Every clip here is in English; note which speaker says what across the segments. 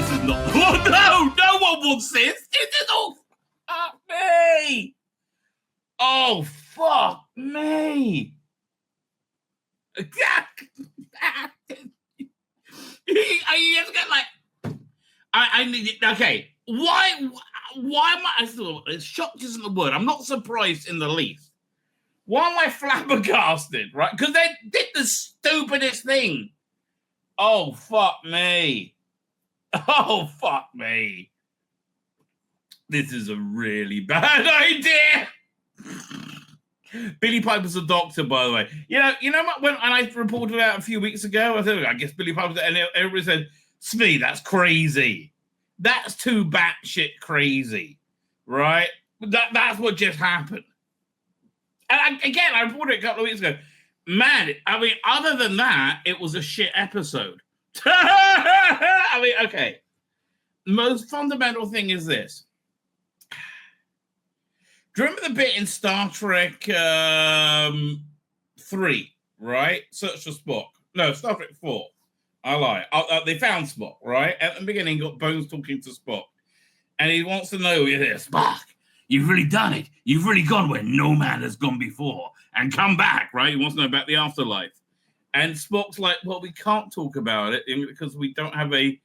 Speaker 1: This is not. Oh, no one wants this. It is all fuck me. Oh, fuck me. You just get like, I need it. Okay, why am I still? Shocked isn't the word. I'm not surprised in the least. Why am I flabbergasted? Right? Because they did the stupidest thing. Oh fuck me! Oh fuck me! This is a really bad idea. Billy Piper's a doctor, by the way. You know what? When I reported out a few weeks ago, I guess Billy Piper's, and everybody said, "Tzvi, that's crazy. That's too batshit crazy, right?" That's what just happened. And I reported it a couple of weeks ago. Man, I mean, other than that, it was a shit episode. I mean, okay. Most fundamental thing is this. Do you remember the bit in Star Trek 3, right? Search for Spock. No, Star Trek 4. I lie. They found Spock, right? At the beginning, got Bones talking to Spock. And he wants to know, Spock, you've really done it. You've really gone where no man has gone before. And come back, right? He wants to know about the afterlife. And Spock's like, well, we can't talk about it because we don't have a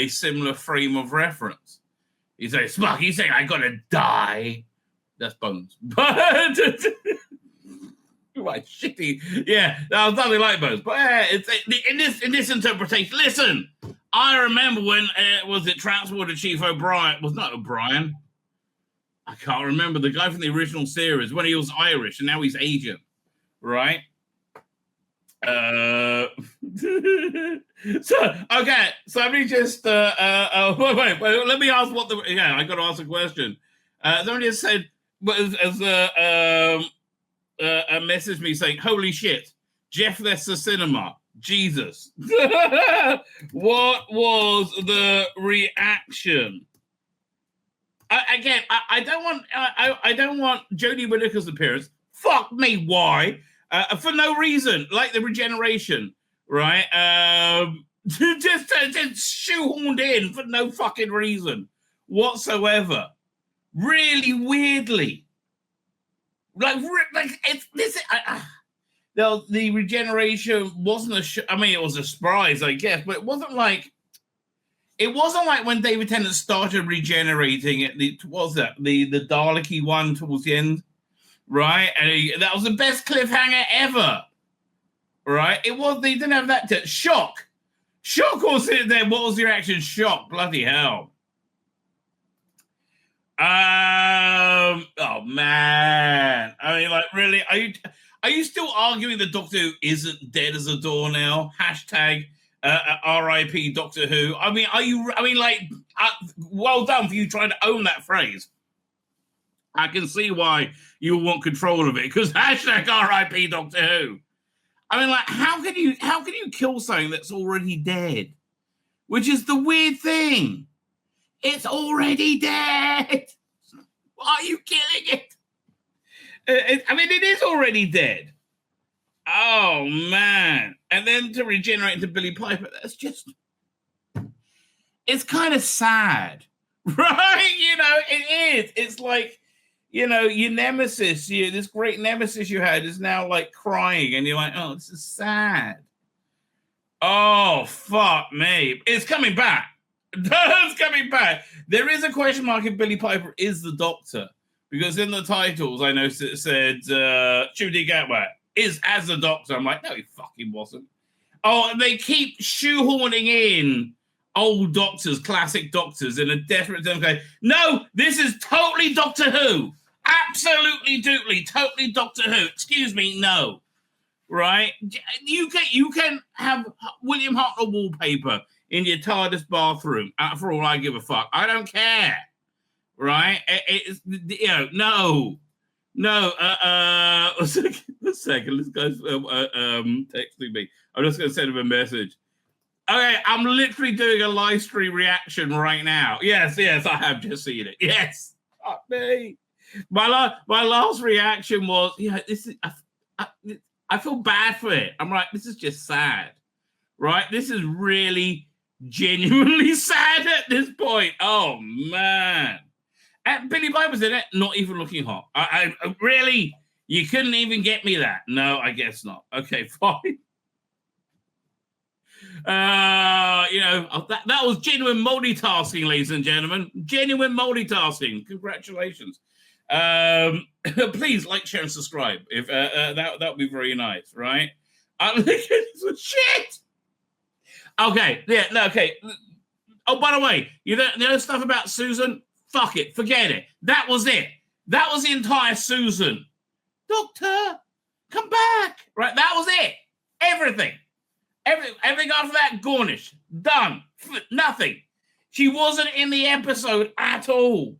Speaker 1: similar frame of reference. You say, Spock, you say I gotta die. That's Bones. But right, shitty. Yeah, that was nothing like Bones. But in this interpretation, listen, I remember when was it Transporter Chief O'Brien? Was not O'Brien. I can't remember the guy from the original series when he was Irish and now he's Asian, right? So let me just wait, let me ask what I got to ask a question. Somebody just said messaged me saying, holy shit, Jeff left the cinema, Jesus. What was the reaction? I don't want Jodie Whittaker's appearance. Fuck me, why? For no reason, like the Regeneration, right? Just shoehorned in for no fucking reason whatsoever. Really weirdly, like it's this. The Regeneration wasn't I mean, it was a surprise, I guess, but it wasn't like when David Tennant started regenerating it. What was that? The Dalek-y one towards the end. Right, and that was the best cliffhanger ever. Right, it was. They didn't have that. Shock was sitting there. What was the reaction? Shock, bloody hell. Oh man. I mean, like, really? Are you still arguing that Doctor Who isn't dead as a door now? Hashtag RIP Doctor Who. I mean, well done for you trying to own that phrase. I can see why you want control of it because hashtag RIP Doctor Who. I mean, like, how can you kill something that's already dead? Which is the weird thing. It's already dead. Why are you killing it? I mean, it is already dead. Oh man! And then to regenerate into Billy Piper, that's just. It's kind of sad, right? It is. It's like. Your nemesis, this great nemesis you had is now like crying and you're like, oh, this is sad. Oh, fuck me. It's coming back. It's coming back. There is a question mark if Billy Piper is the Doctor because in the titles, I noticed it said Judy Gatwa is as the Doctor. I'm like, no, he fucking wasn't. Oh, and they keep shoehorning in old Doctors, classic Doctors in a desperate attempt to go, no, this is totally Doctor Who. Absolutely, totally Doctor Who. Excuse me, no. Right? You can have William Hartnell wallpaper in your TARDIS bathroom. For all I give a fuck, I don't care. Right? It's no. A second. This guy's texting me. I'm just going to send him a message. Okay, I'm literally doing a live stream reaction right now. Yes, I have just seen it. Yes, fuck me. My last reaction was, this is. I feel bad for it. I'm like, this is just sad, right? This is really genuinely sad at this point. Oh, man. And Billy Piper's in it, not even looking hot. I really, you couldn't even get me that. No, I guess not. Okay, fine. That was genuine multitasking, ladies and gentlemen. Genuine multitasking. Congratulations. Please like, share, and subscribe. If that would be very nice, right? Shit. Okay, yeah, no, okay. Oh, by the way, you know stuff about Susan? Fuck it, forget it. That was it. That was the entire Susan. Doctor, come back. Right, that was it. Everything after that, Gornish. Done. Nothing. She wasn't in the episode at all.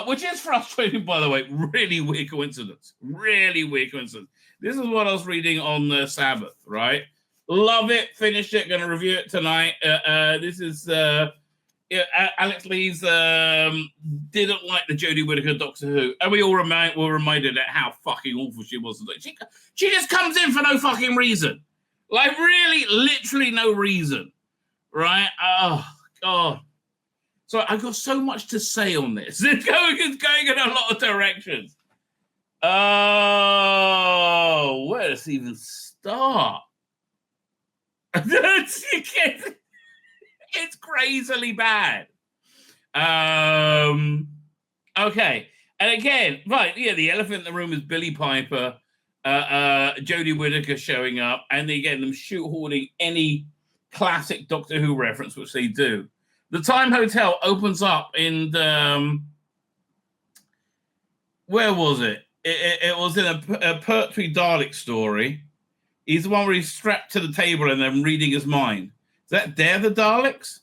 Speaker 1: Which is frustrating, by the way. Really weird coincidence. Really weird coincidence. This is what I was reading on the Sabbath, right? Love it. Finished it. Going to review it tonight. This is Alex Lees didn't like the Jodie Whittaker Doctor Who, and we all were reminded at how fucking awful she was. She just comes in for no fucking reason. Like, really, literally no reason. Right? Oh, God. So I've got so much to say on this. It's going in a lot of directions. Oh, where does it even start? It's crazily bad. Okay. And again, right, yeah, the elephant in the room is Billy Piper, Jodie Whittaker showing up, and again, them shoehorning any classic Doctor Who reference, which they do. The Time Hotel opens up in where was it? It was in a Pertwee Dalek story. He's the one where he's strapped to the table and then reading his mind. Is that Dare the Daleks?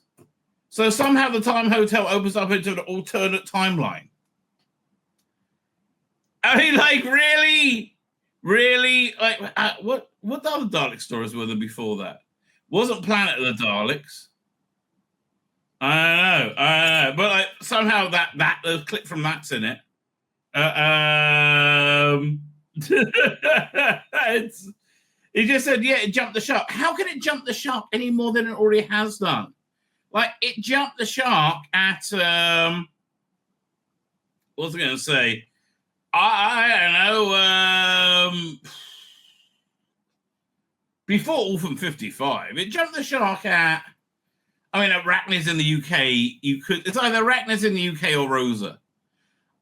Speaker 1: So somehow the Time Hotel opens up into an alternate timeline. I mean, like, really? Like, what other Dalek stories were there before that? Wasn't Planet of the Daleks? I don't know. But like, somehow that clip from that's in it. He just said, yeah, it jumped the shark. How can it jump the shark any more than it already has done? Like, it jumped the shark at, what was I going to say? I don't know. Before Orphan 55, it jumped the shark at, Arachnids in the UK. It's either Arachnids in the UK or Rosa.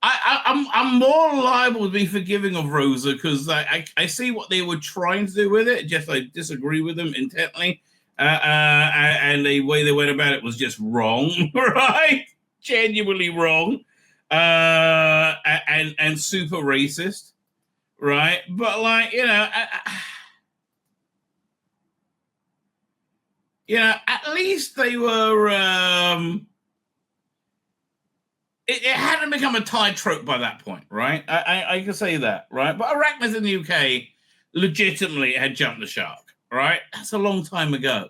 Speaker 1: I'm more liable to be forgiving of Rosa because I see what they were trying to do with it. Just I disagree with them intently, and the way they went about it was just wrong, right? Genuinely wrong, and super racist, right? But like at least they were. It hadn't become a tide trope by that point, right? I can say that, right? But Arachnids in the UK legitimately had jumped the shark, right? That's a long time ago.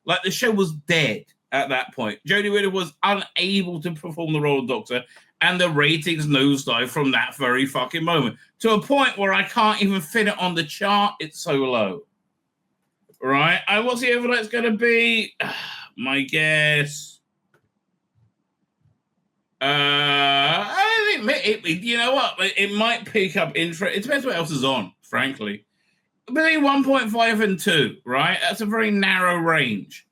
Speaker 1: Like, the show was dead at that point. Jodie Whittaker was unable to perform the role of Doctor, and the ratings nosedived from that very fucking moment to a point where I can't even fit it on the chart. It's so low, right? And what's the overnight going to be? My guess. I think you know what? It might pick up interest. It depends what else is on, frankly. Between 1.5 and 2, right? That's a very narrow range.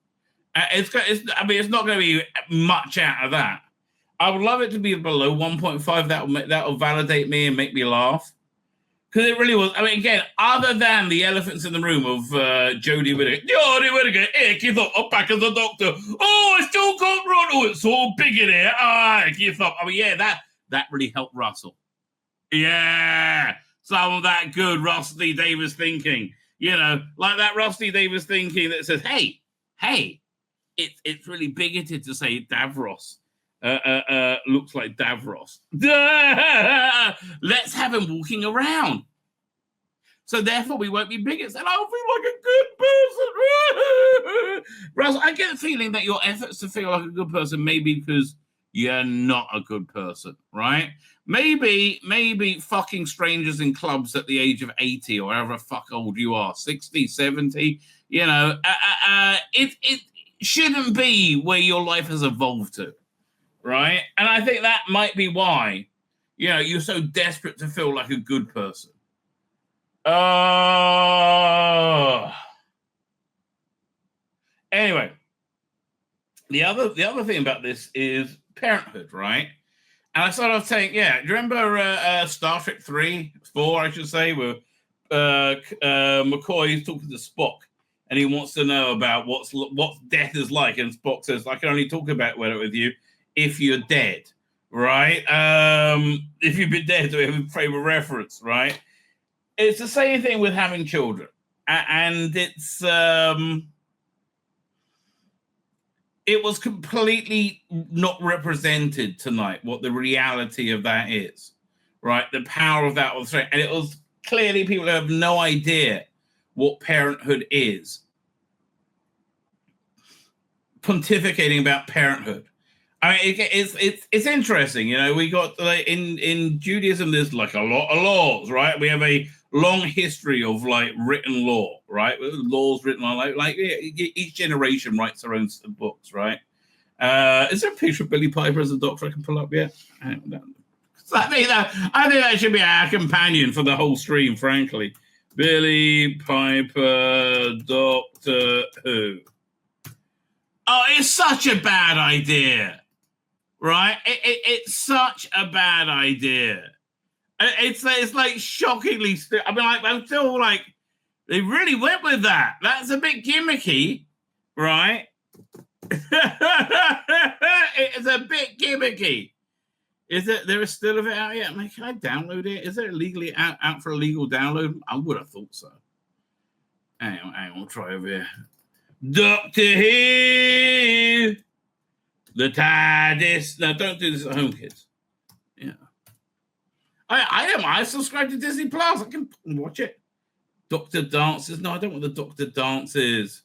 Speaker 1: It's not going to be much out of that. I would love it to be below 1.5. That'll validate me and make me laugh. Because it really was. Again, other than the elephants in the room of Jodie Whittaker. Jodie Whittaker, give up. I'm back as a doctor. Oh, I still can't run. Oh, it's so big in here. Give up. That really helped Russell. Yeah. Some of that good Rusty Davis thinking. Like that Rusty Davis thinking that says, hey, it's really bigoted to say Davros. Looks like Davros. Let's have him walking around. So therefore we won't be bigots and I'll feel like a good person. Russell, I get the feeling that your efforts to feel like a good person may be because you're not a good person, right? Maybe fucking strangers in clubs at the age of 80 or however fuck old you are, 60, 70, shouldn't be where your life has evolved to, right? And I think that might be why, you're so desperate to feel like a good person. Anyway, the other thing about this is parenthood, right? And I started off saying, do you remember Star Trek 4, I should say, where McCoy is talking to Spock, and he wants to know about what death is like, and Spock says, I can only talk about it with you if you're dead, right? If you've been dead, we have a favorite reference, right? It's the same thing with having children, and it's it was completely not represented tonight what the reality of that is, right? The power of that was, and it was clearly people who have no idea what parenthood is, pontificating about parenthood. I mean, it's interesting, we got in Judaism. There's like a lot of laws, right? We have a long history of like written law, right? Laws written on like each generation writes their own books, right? Is there a picture of Billy Piper as a doctor I can pull up yet? I think that should be our companion for the whole stream, frankly. Billy Piper, Doctor Who. Oh, it's such a bad idea, right? It's such a bad idea. It's like shockingly. I mean, I'm still like, they really went with that. That's a bit gimmicky, right? It's a bit gimmicky. Is it? There is still of it out yet? Can I download it? Is it legally out for a legal download? I would have thought so. Hang on, we'll try over here. Doctor Who, the TARDIS. No, don't do this at home, kids. Yeah. I subscribe to Disney Plus. I can watch it. Doctor Dances. No, I don't want the Doctor Dances.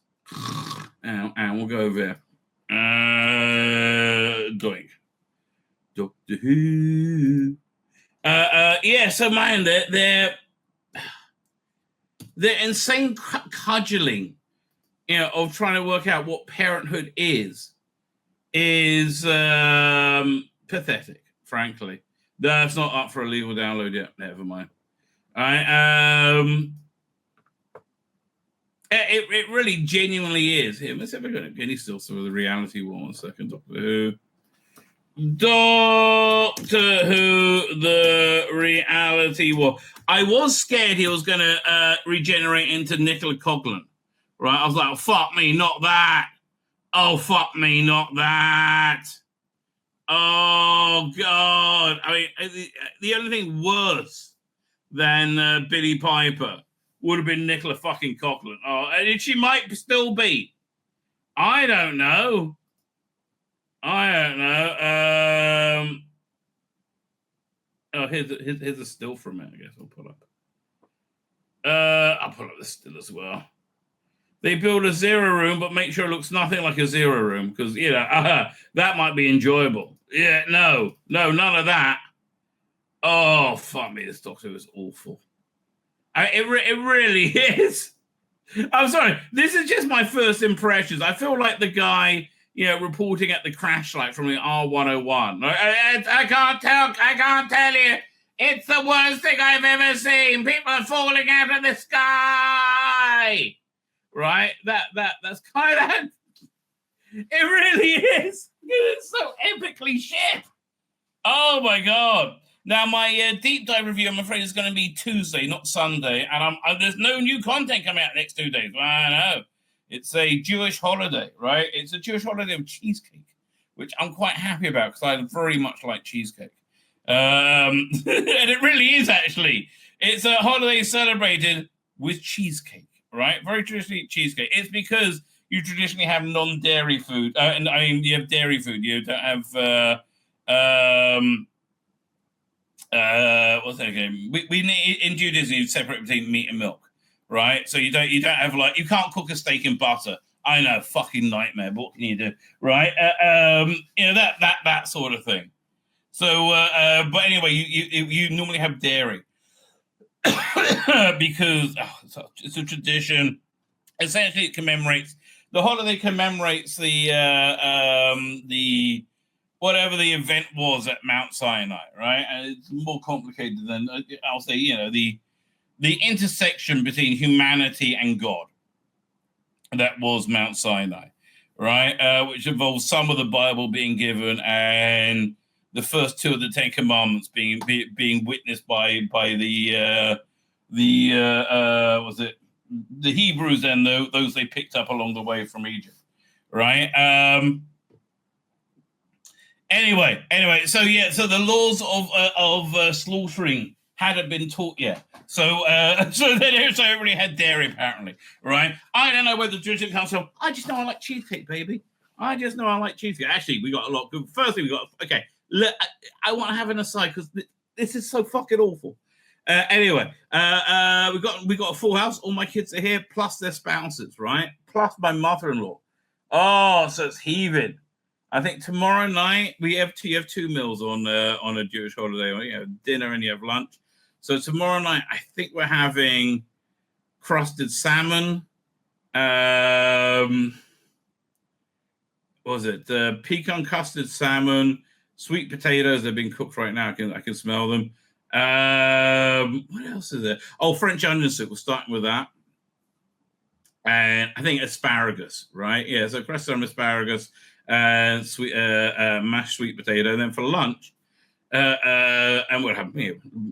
Speaker 1: And we'll go over there. Doink. Doctor Who. So man, they're insane cudgeling, of trying to work out what parenthood is pathetic, frankly. That's not up for a legal download yet. Never mind. All right. It really genuinely is. Here, let's have a go. Can he still some of the reality war? 1 second. Doctor Who. Doctor Who, the reality war. I was scared he was going to regenerate into Nicola Coughlan. Right? I was like, oh, fuck me, not that. Oh, fuck me, not that. Oh, God. I mean, the only thing worse than Billy Piper would have been Nicola fucking Coughlan. Oh, and she might still be. I don't know. Here's a still from it, I guess I'll put up. I'll put up the still as well. They build a zero room, but make sure it looks nothing like a zero room, because, that might be enjoyable. Yeah, no, none of that. Oh, fuck me, this Doctor Who is awful. It really is. I'm sorry, this is just my first impressions. I feel like the guy, reporting at the crash light from the R101. I can't tell you. It's the worst thing I've ever seen. People are falling out of the sky. Right? That's kind of... It really is. It's so epically shit. Oh, my God. Now, my deep dive review, I'm afraid, is going to be Tuesday, not Sunday. And there's no new content coming out next 2 days. I know. It's a Jewish holiday, right? It's a Jewish holiday of cheesecake, which I'm quite happy about because I very much like cheesecake. And it really is, actually. It's a holiday celebrated with cheesecake, right? Very traditionally cheesecake. It's because you traditionally have non-dairy food. And I mean, you have dairy food. You don't have... what's that again? We need, in Judaism, you separate between meat and milk. Right, so you don't have you can't cook a steak in butter. I know, fucking nightmare. But what can you do, right? That sort of thing. So, but anyway, you normally have dairy because it's a tradition. Essentially, it commemorates the holiday commemorates the whatever the event was at Mount Sinai, right? And it's more complicated than I'll say, the intersection between humanity and God. That was Mount Sinai, right? Which involves some of the Bible being given and the first two of the Ten Commandments being witnessed by the Hebrews and those they picked up along the way from Egypt, right? Anyway, so the laws of slaughtering hadn't been taught yet. So everybody had dairy apparently, right? I don't know where the tradition comes from. I just know I like cheesecake, baby. I just know I like cheesecake. Actually, we got a lot of good. First thing we got, okay, look, I want to have an aside because this is so fucking awful. Anyway, we got a full house. All my kids are here, plus their spouses, right? Plus my mother-in-law. Oh, so it's heaving. I think tomorrow night you have two meals on a Jewish holiday. You have dinner and you have lunch. So tomorrow night, I think we're having crusted salmon. What was it? Pecan custard salmon, sweet potatoes. They're being cooked right now. I can smell them. What else is there? Oh, French onion soup. We're starting with that. And I think asparagus, right? Yeah, so crusted salmon, asparagus, sweet mashed sweet potato. And then for lunch, and we'll have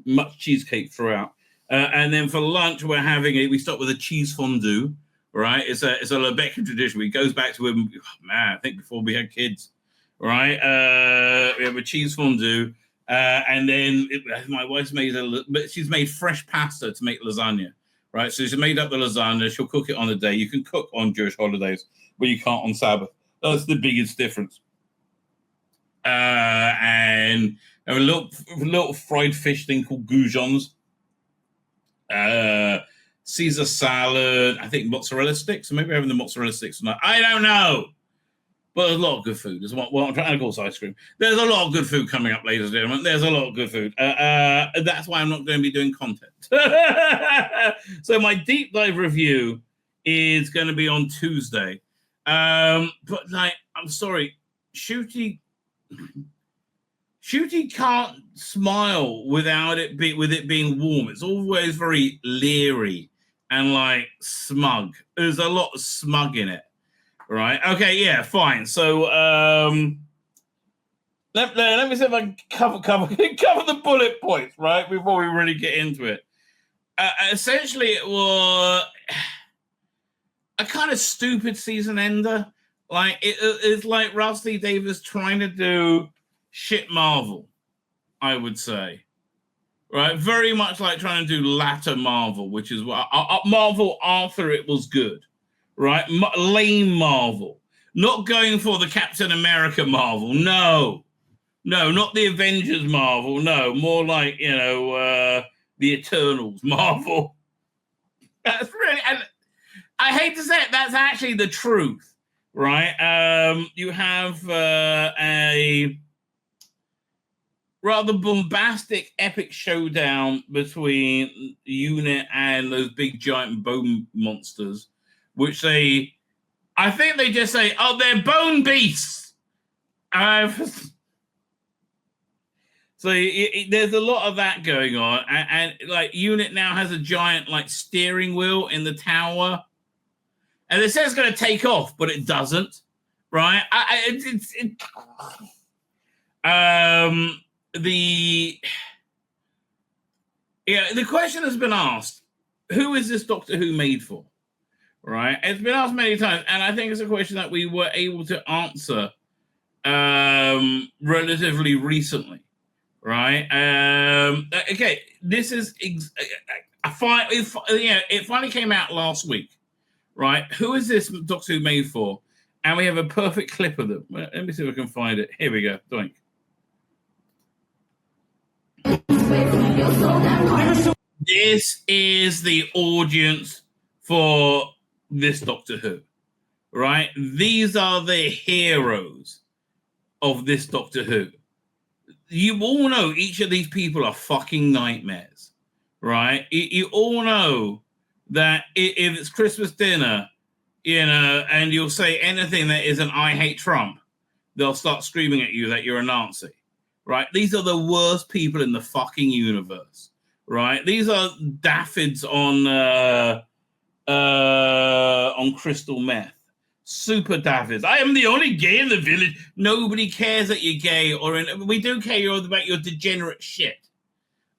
Speaker 1: much cheesecake throughout. And then for lunch, we start with a cheese fondue, right? It's a Lebetkin tradition. It goes back to I think before we had kids, right? We have a cheese fondue, and then my wife's made she's made fresh pasta to make lasagna, right? So she's made up the lasagna. She'll cook it on the day. You can cook on Jewish holidays, but you can't on Sabbath. That's the biggest difference. And a little fried fish thing called goujons. Caesar salad, I think mozzarella sticks. So maybe we're having the mozzarella sticks tonight. I don't know. But there's a lot of good food. Well, I'm trying to call ice cream. There's a lot of good food coming up, ladies and gentlemen. There's a lot of good food. That's why I'm not going to be doing content. So my deep dive review is going to be on Tuesday. But I'm sorry, Shooty can't smile without it being warm. It's always very leery and smug. There's a lot of smug in it, right? Okay, yeah, fine. So let me see if I can cover the bullet points, right, before we really get into it. Essentially, it was a kind of stupid season ender. It's like Rusty Davis trying to do shit Marvel, I would say. Right? Very much like trying to do latter Marvel, which is what Marvel after it was good. Right? Lame Marvel. Not going for the Captain America Marvel. No, not the Avengers Marvel. No, more like, the Eternals Marvel. That's really, and I hate to say it, that's actually the truth. Right? You have a rather bombastic, epic showdown between Unit and those big giant bone monsters, which I think they just say, oh, they're bone beasts. So there's a lot of that going on, and Unit now has a giant steering wheel in the tower. And it says it's going to take off, but it doesn't, right? The question has been asked: who is this Doctor Who made for? Right? It's been asked many times, and I think it's a question that we were able to answer relatively recently, right? Okay, this is it finally came out last week. Right, who is this Doctor Who made for? And we have a perfect clip of them. Well, let me see if I can find it. Here we go. Doink. This is the audience for this Doctor Who. Right? These are the heroes of this Doctor Who. You all know each of these people are fucking nightmares. Right? You all know that if it's Christmas dinner and you'll say anything that isn't "I hate Trump," they'll start screaming at you that you're a Nazi, right? These are the worst people in the fucking universe, right? These are daffids on crystal meth. Super daffids. I am the only gay in the village. Nobody cares that you're gay, we do care about your degenerate shit.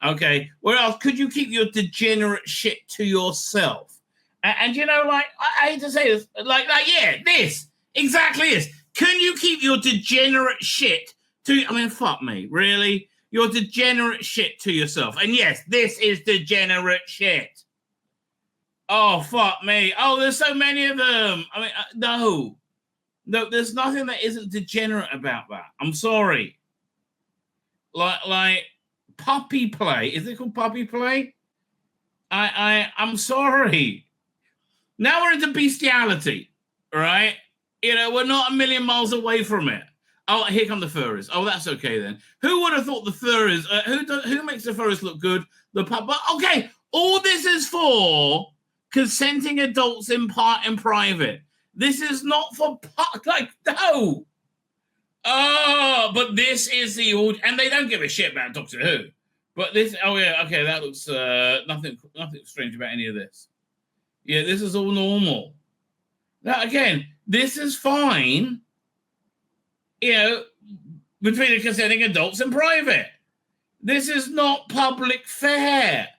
Speaker 1: Okay, where else could you keep your degenerate shit to yourself? And I hate to say this, this exactly this. Can you keep your degenerate shit to? I mean, fuck me, really? Your degenerate shit to yourself? And yes, this is degenerate shit. Oh, fuck me. Oh, there's so many of them. I mean, no, there's nothing that isn't degenerate about that. I'm sorry. Like puppy play. Is it called puppy play? I'm sorry. Now we're into bestiality, right? We're not a million miles away from it. Oh, here come the furries. Oh, that's okay then. Who would have thought the furries? Who makes the furries look good? The pup. But okay, all this is for consenting adults in private. This is not for no. Oh, but this is the old, and they don't give a shit about Doctor Who. But this, oh yeah, okay, that looks nothing strange about any of this. Yeah, this is all normal. Now again, this is fine. Between the consenting adults in private. This is not public fare.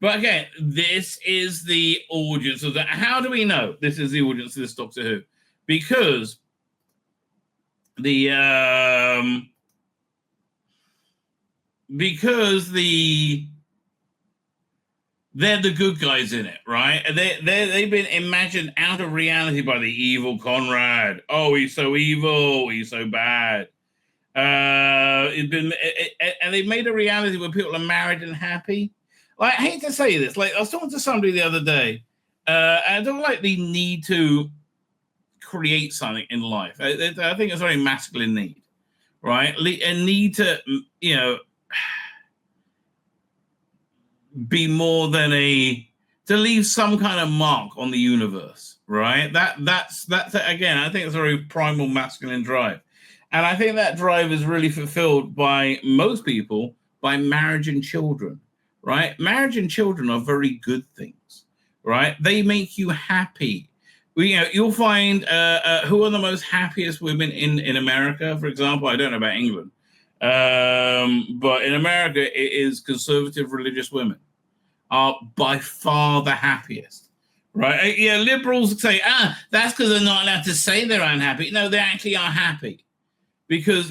Speaker 1: But again, this is the audience of that. How do we know this is the audience of this Doctor Who? Because they're the good guys in it, right? They've been imagined out of reality by the evil Conrad. Oh, he's so evil. He's so bad. And they've made a reality where people are married and happy. Like, I hate to say this. Like, I was talking to somebody the other day, and I don't like the need to create something in life. I think it's a very masculine need, right? A need to, be more than to leave some kind of mark on the universe, right? That's again, I think it's a very primal masculine drive. And I think that drive is really fulfilled by most people by marriage and children, right? Marriage and children are very good things, right? They make you happy. You'll find who are the most happiest women in America, for example. I don't know about England, but in America, it is conservative religious women are by far the happiest, right? Yeah, liberals say, that's because they're not allowed to say they're unhappy. No, they actually are happy because,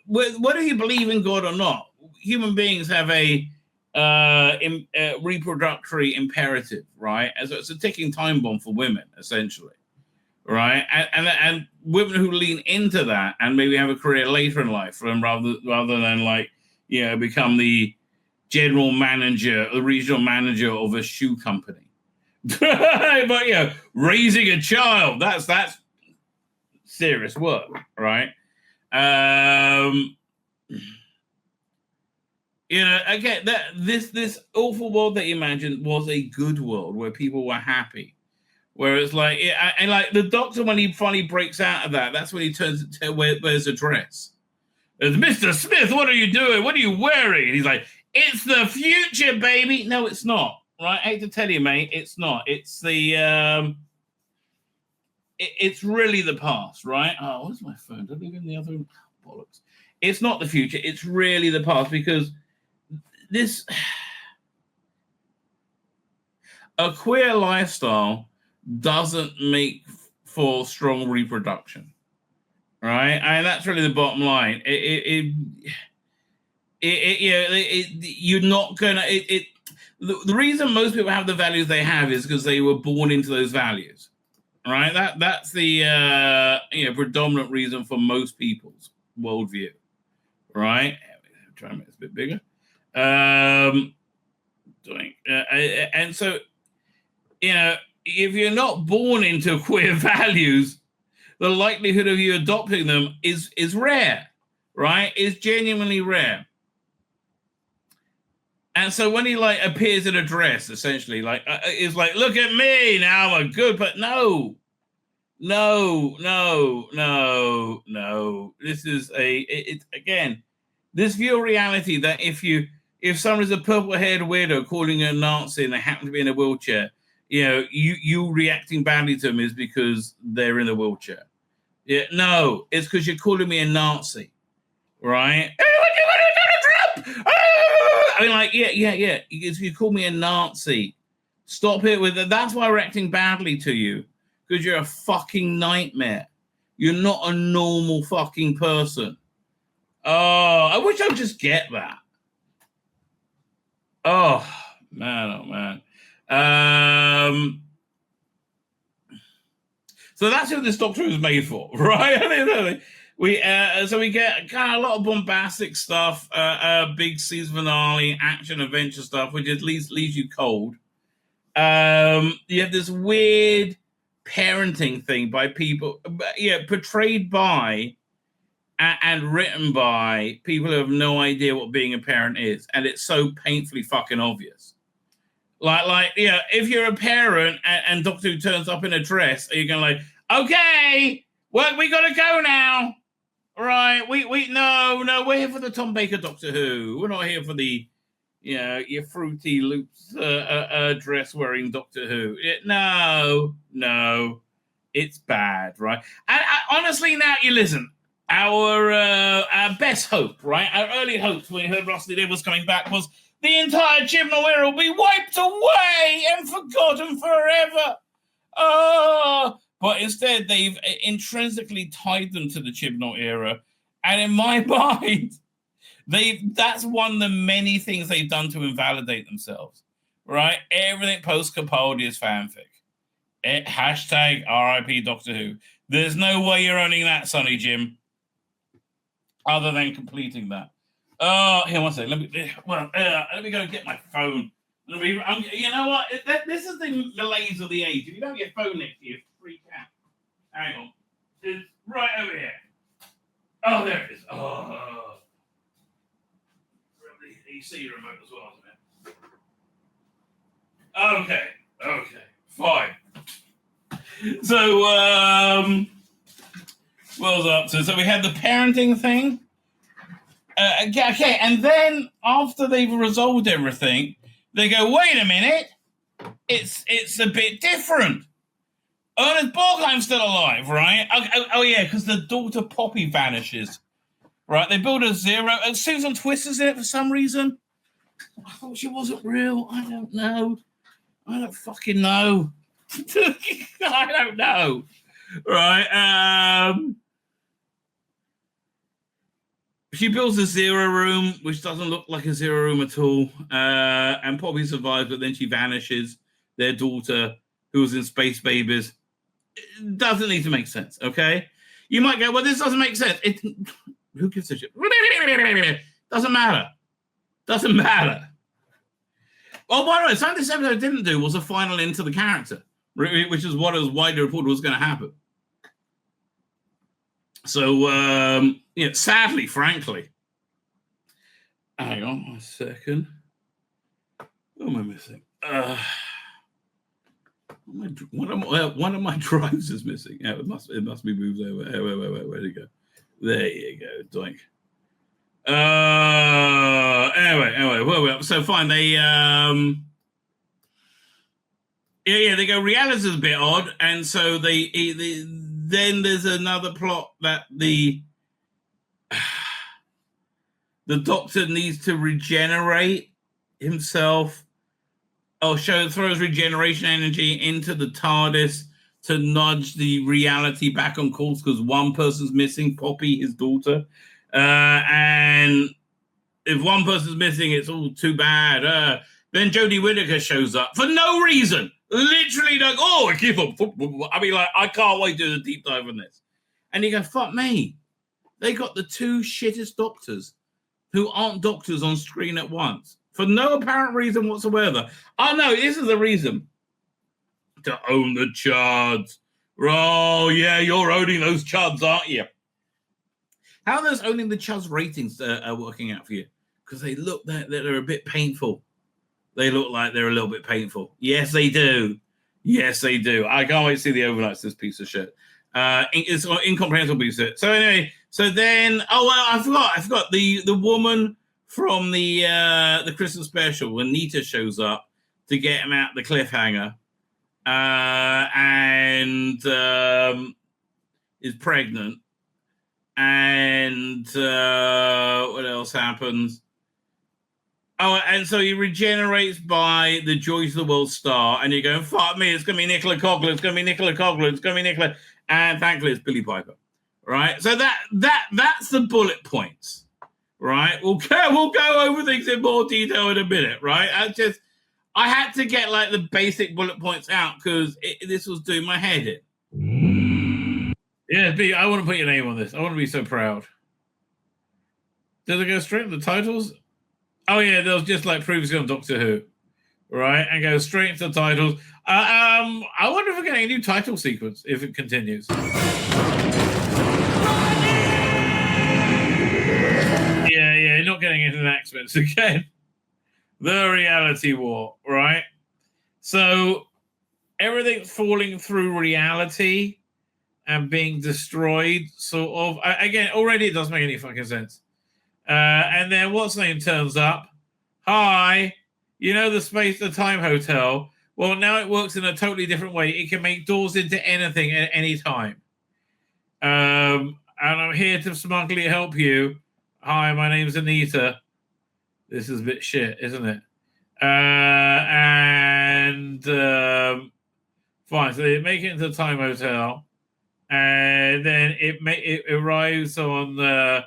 Speaker 1: whether you believe in God or not, human beings have a reproductory imperative, right? So it's a ticking time bomb for women, essentially, right? And women who lean into that and maybe have a career later in life, rather than become the general manager, the regional manager of a shoe company. But raising a child, that's serious work, right? Again, this awful world that you imagined was a good world where people were happy. Whereas, and the Doctor, when he finally breaks out of that, that's when he turns to wears a dress. Mr. Smith, what are you doing? What are you wearing? And he's like, it's the future, baby. No, it's not. Right? I hate to tell you, mate, it's not. It's the it's really the past, right? Oh, where's my phone? Did I leave it in the other room? Oh, bollocks. It's not the future. It's really the past because a queer lifestyle doesn't make for strong reproduction, right? And that's really the bottom line. You're not gonna. The reason most people have the values they have is because they were born into those values, right? That's the predominant reason for most people's worldview, right? I'm trying to make this a bit bigger. And so, if you're not born into queer values, the likelihood of you adopting them is rare, right? It's genuinely rare. And so when he like appears in a dress, essentially, like it's like, look at me now, I'm a good, but no. This is again, this view of reality that if someone's a purple-haired weirdo calling you a Nazi and they happen to be in a wheelchair, you reacting badly to them is because they're in a wheelchair. Yeah, no, it's because you're calling me a Nazi, right? I mean, like, yeah. You call me a Nazi. Stop it with that. That's why we're acting badly to you. Because you're a fucking nightmare. You're not a normal fucking person. Oh, I wish I would just get that. Oh, man. So that's who this Doctor Who is made for, right? So we get kind of a lot of bombastic stuff, big season finale, action, adventure stuff, which at least leaves you cold. You have this weird parenting thing by people, portrayed by and written by people who have no idea what being a parent is, and it's so painfully fucking obvious. Like, if you're a parent and Doctor Who turns up in a dress, you're going like, okay, well, we got to go now. Right, no, we're here for the Tom Baker Doctor Who. We're not here for the, your Fruity Loops dress-wearing Doctor Who. No, it's bad, right? And honestly, now you listen, our best hope, right? Our early hopes when we heard Rusty Day was coming back was the entire Chibnall era will be wiped away and forgotten forever. Oh, but instead they've intrinsically tied them to the Chibnall era, and in my mind, that's one of the many things they've done to invalidate themselves, right? Everything post-Capaldi is fanfic. Hashtag RIP Doctor Who. There's no way you're owning that, Sonny Jim, other than completing that. Here, one second. Let me go and get my phone. You know what? This is the malaise of the age. If you don't get your phone next to you, freak out. Hang on. It's right over here. Oh, there it is. Oh. You see your remote as well, isn't it? Okay. Fine. So, what was up to? So we had the parenting thing. Okay, and then after they've resolved everything, they go, wait a minute, it's a bit different. Ernest Borgheim's still alive, right? Oh yeah, because the daughter Poppy vanishes. Right, they build a zero, and Susan Twister's in it for some reason. I thought she wasn't real. I don't know. I don't fucking know. I don't know. Right, she builds a zero room, which doesn't look like a zero room at all. And Poppy survives, but then she vanishes. Their daughter, who was in Space Babies, it doesn't need to make sense, okay? You might go, well, this doesn't make sense. Who gives a shit? Doesn't matter. Oh, by the way, something this episode didn't do was a final end to the character, which is what was widely reported was going to happen. So, sadly, frankly, hang on a second. What am I missing? One of my drives is missing. Yeah, it must be moved over. Where'd it go? There you go, doink. Anyway, so fine. They they go. Reality's a bit odd, and so then there's another plot that the Doctor needs to regenerate himself. Throws regeneration energy into the TARDIS to nudge the reality back on course because one person's missing, Poppy, his daughter. And if one person's missing, it's all too bad. Then Jodie Whittaker shows up for no reason. Literally, like, I keep on. I mean, like, I can't wait to do the deep dive on this. And you go, fuck me. They got the two shittest doctors who aren't doctors on screen at once for no apparent reason whatsoever. Oh, no, this is the reason. To own the chuds. Oh, yeah, you're owning those chuds, aren't you? How are those owning the chuds ratings are working out for you? Because they look that they're a bit painful. they look like they're a little bit painful. Yes, they do. Yes, they do. I can't wait to see the overnights, this piece of shit. It's an incomprehensible piece of shit. So anyway, so then, I forgot. The woman from the Christmas special, when Nita shows up to get him out the cliffhanger, and is pregnant. And what else happens? Oh, and so he regenerates by the Joys of the World star, and you're going, fuck me, it's going to be Nicola Coughlan, it's going to be Nicola Coughlan, it's going to be Nicola, and thankfully it's Billie Piper, right? So that's the bullet points, right? We'll go over things in more detail in a minute, right? I had to get like the basic bullet points out because this was doing my head in. Yeah, B, I want to put your name on this. I want to be so proud. Did they go straight to the titles? Oh yeah, there was just like previously on Doctor Who, right? And go straight into the titles. I wonder if we're getting a new title sequence if it continues. Yeah, not getting into enactments again. The reality war, right? So everything's falling through reality and being destroyed, sort of. Again, already it doesn't make any fucking sense. And then what's name turns up. Hi, you know the time hotel? Well, now it works in a totally different way. It can make doors into anything at any time. And I'm here to smugly help you. Hi, my name's Anita. This is a bit shit, isn't it? Fine. So they make it into the time hotel, and then it arrives on May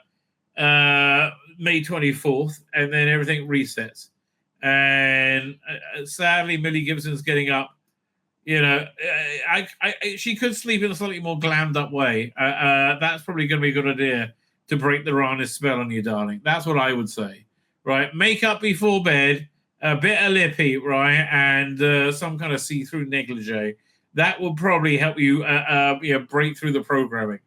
Speaker 1: 24th, and then everything resets. And sadly, Millie Gibson's getting up. You know, she could sleep in a slightly more glammed up way. That's probably going to be a good idea to break the Rana's spell on you, darling. That's what I would say. Right, makeup before bed, a bit of lippy, right, and some kind of see-through negligee. That will probably help you, break through the programming,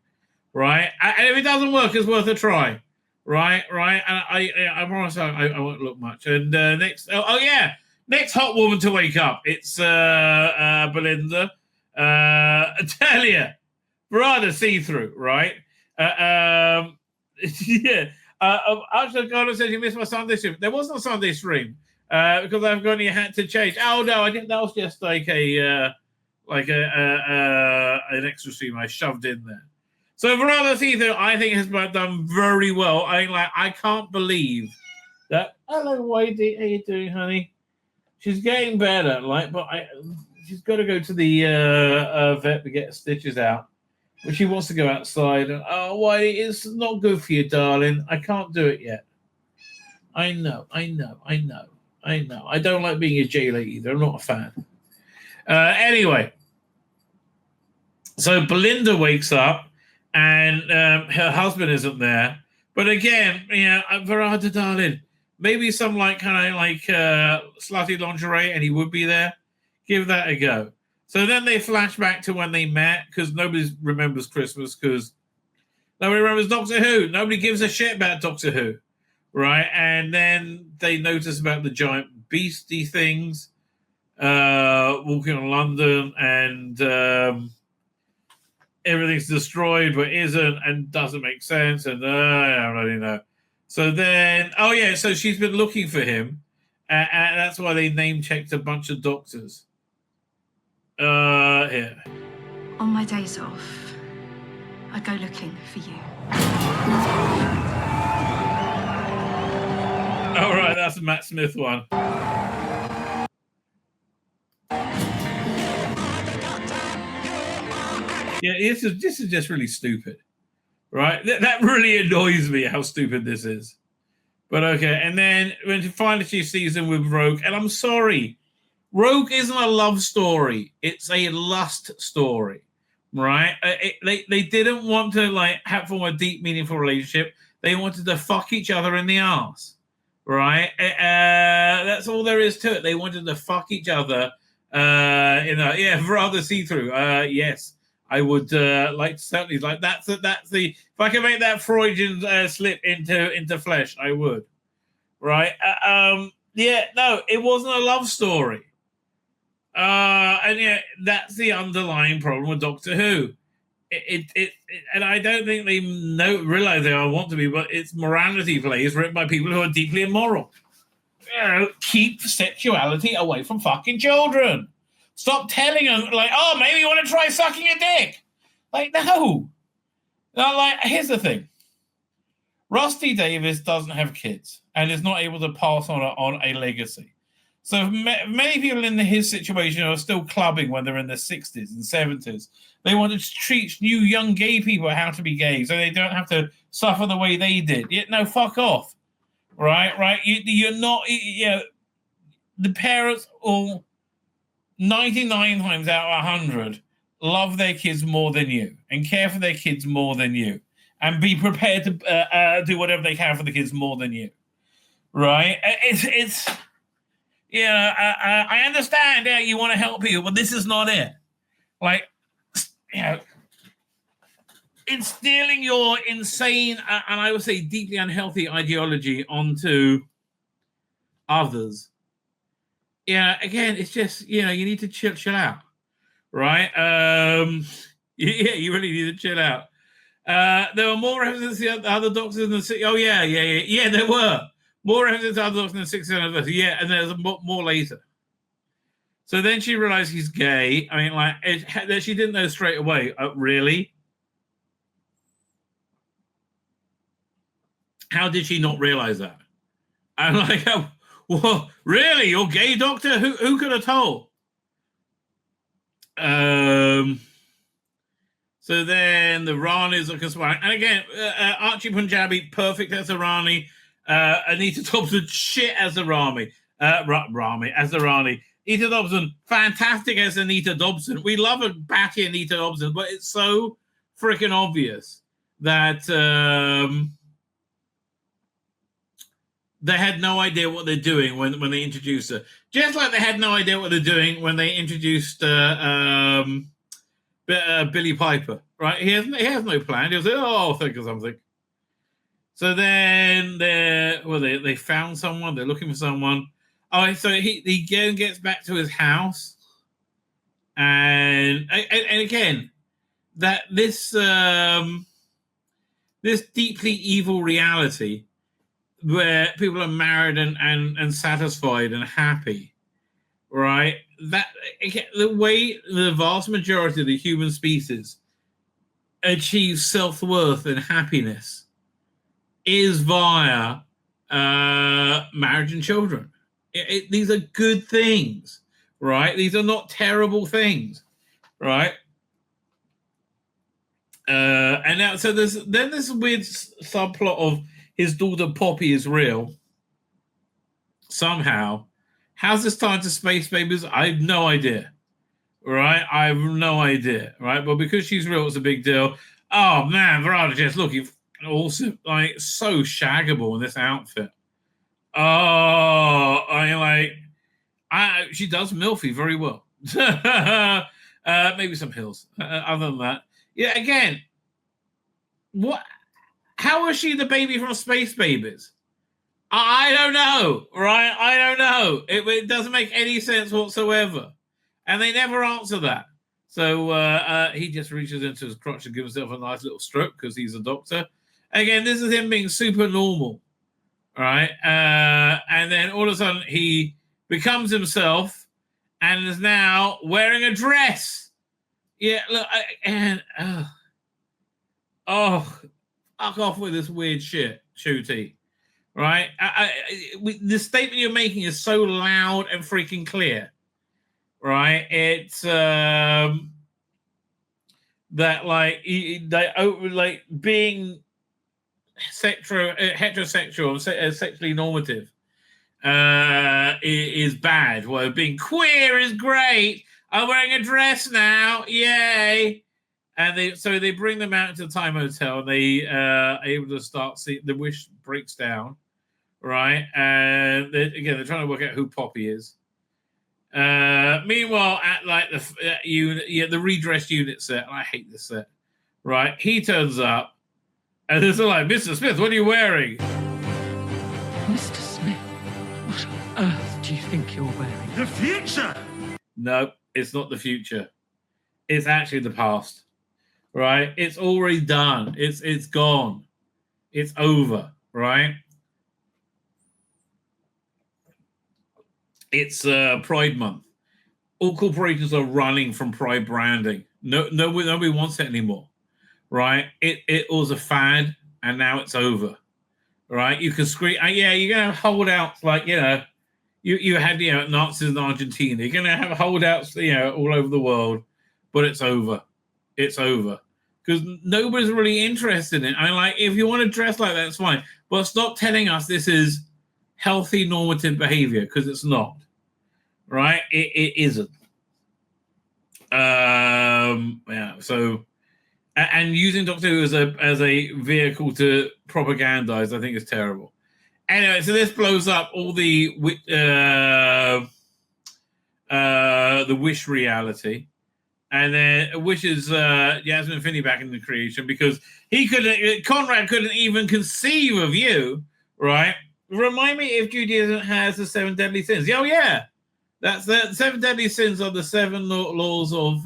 Speaker 1: right? And if it doesn't work, it's worth a try, right? And I promise I won't look much. And next hot woman to wake up. It's Belinda, Talia, rather see-through, right? Yeah. Actually, God says you missed my Sunday stream. There was no Sunday stream because I've got your hat to change. Oh no, I didn't. That was just like an extra stream I shoved in there. So Verona Theater, I think, has done very well. I can't believe that. Hello, Whitey, how you doing, honey? She's getting better, but she's got to go to the vet to get stitches out. But she wants to go outside. And, oh, Whitey, it's not good for you, darling. I can't do it yet. I know. I don't like being a jailer either. I'm not a fan. Anyway, so Belinda wakes up, and her husband isn't there. But again, Verada, darling, maybe some slutty lingerie, and he would be there. Give that a go. So then they flash back to when they met, because nobody remembers Christmas, because nobody remembers Doctor Who. Nobody gives a shit about Doctor Who, right? And then they notice about the giant beastie things walking on London, and everything's destroyed but isn't and doesn't make sense, and I don't really know. So then, so she's been looking for him, and that's why they name-checked a bunch of doctors. Here.
Speaker 2: On my days off, I go looking for you.
Speaker 1: All right, that's a Matt Smith one. Yeah, this is just really stupid, right? That really annoys me how stupid this is. But okay, and then when finally she sees him with Rogue, and I'm sorry, Rogue isn't a love story. It's a lust story, right? They didn't want to form a deep, meaningful relationship. They wanted to fuck each other in the arse, right? That's all there is to it. They wanted to fuck each other, rather see-through. Yes, I would certainly that's the if I can make that Freudian slip into flesh, I would, right? Yeah, no, it wasn't a love story. And yeah, that's the underlying problem with Doctor Who. And I don't think they realize they want to be, but it's morality plays written by people who are deeply immoral. You know, keep sexuality away from fucking children. Stop telling them, like, oh, maybe you want to try sucking a dick. Like, no. Like, here's the thing. Rusty Davis doesn't have kids and is not able to pass on a legacy. So many people in his situation are still clubbing when they're in their 60s and 70s. They want to teach new young gay people how to be gay so they don't have to suffer the way they did. No, fuck off. Right? You're not, the parents all 99 times out of 100 love their kids more than you and care for their kids more than you and be prepared to do whatever they can for the kids more than you. Right? It's I understand that you want to help people, but this is not it. Like, instilling your insane and I would say deeply unhealthy ideology onto others. Yeah, again, it's just, you need to chill out, right? You really need to chill out. There were more references to the other doctors in the city. Oh, yeah, there were. More references to other doctors in the 60th anniversary. Yeah, and there's more later. So then she realized he's gay. I mean, like, she didn't know straight away. Really? How did she not realize that? I'm like, well, really? You're gay, doctor? Who could have told? So then the Ranis are conspiring. And again, Archie Punjabi, perfect as a Rani. Anita Dobson, shit as a Rami. As the Rani. Anita Dobson, fantastic as Anita Dobson. We love a batty Anita Dobson, but it's so freaking obvious that they had no idea what they're doing when they introduced her. Just like they had no idea what they're doing when they introduced Billy Piper, right? He has no plan. He was like, oh, I'll think of something. So then they found someone. They're looking for someone. Oh, so he gets back to his house, and again, that this deeply evil reality where people are married and satisfied and happy, right? That the way the vast majority of the human species achieves self-worth and happiness is via marriage and children. These are good things, right? These are not terrible things, right? And now, so there's this weird subplot of his daughter Poppy is real. Somehow, how's this tied to space babies? I have no idea, right? I have no idea, right? But because she's real, it's a big deal. Oh man, Verada just looking awesome, like so shaggable in this outfit. Oh, she does Milfy very well. Maybe some hills. Other than that, yeah. Again, what? How is she the baby from Space Babies? I don't know, right? I don't know. It doesn't make any sense whatsoever, and they never answer that. So he just reaches into his crotch and gives himself a nice little stroke because he's a doctor. Again, this is him being super normal. Right, and then all of a sudden he becomes himself and is now wearing a dress. Yeah, look, fuck off with this weird shit, Shooty. Right, the statement you're making is so loud and freaking clear. Right, it's that like being heterosexual, sexually normative is bad. Well, being queer is great. I'm wearing a dress now, yay! And they bring them out to the Time Hotel, and they are able to start see the wish breaks down, right? And they're trying to work out who Poppy is. Meanwhile, at like the redress unit set, I hate this set. Right, he turns up. And they're like, Mr. Smith, what are you wearing?
Speaker 3: Mr. Smith, what on The future?
Speaker 1: No, it's not the future. It's actually the past, right? It's already done. It's gone. It's over, right? It's Pride Month. All corporations are running from Pride branding. Nobody wants it anymore, right? It was a fad, and now it's over, right? You can scream, yeah, you're gonna have holdouts like you had Nazis in Argentina. You're gonna have holdouts all over the world, but it's over. It's over because nobody's really interested in it. I mean, like if you want to dress like that, it's fine, but stop telling us this is healthy normative behavior because it's not. Right? It isn't. Yeah. So, and using Doctor Who as a vehicle to propagandize, I think is terrible. Anyway, so this blows up all the Wish reality, and then wishes Yasmin Finney back in the creation because Conrad couldn't even conceive of you, right? Remind me if Judaism has the 7 deadly sins. Oh yeah. That's the 7 deadly sins are the 7 laws of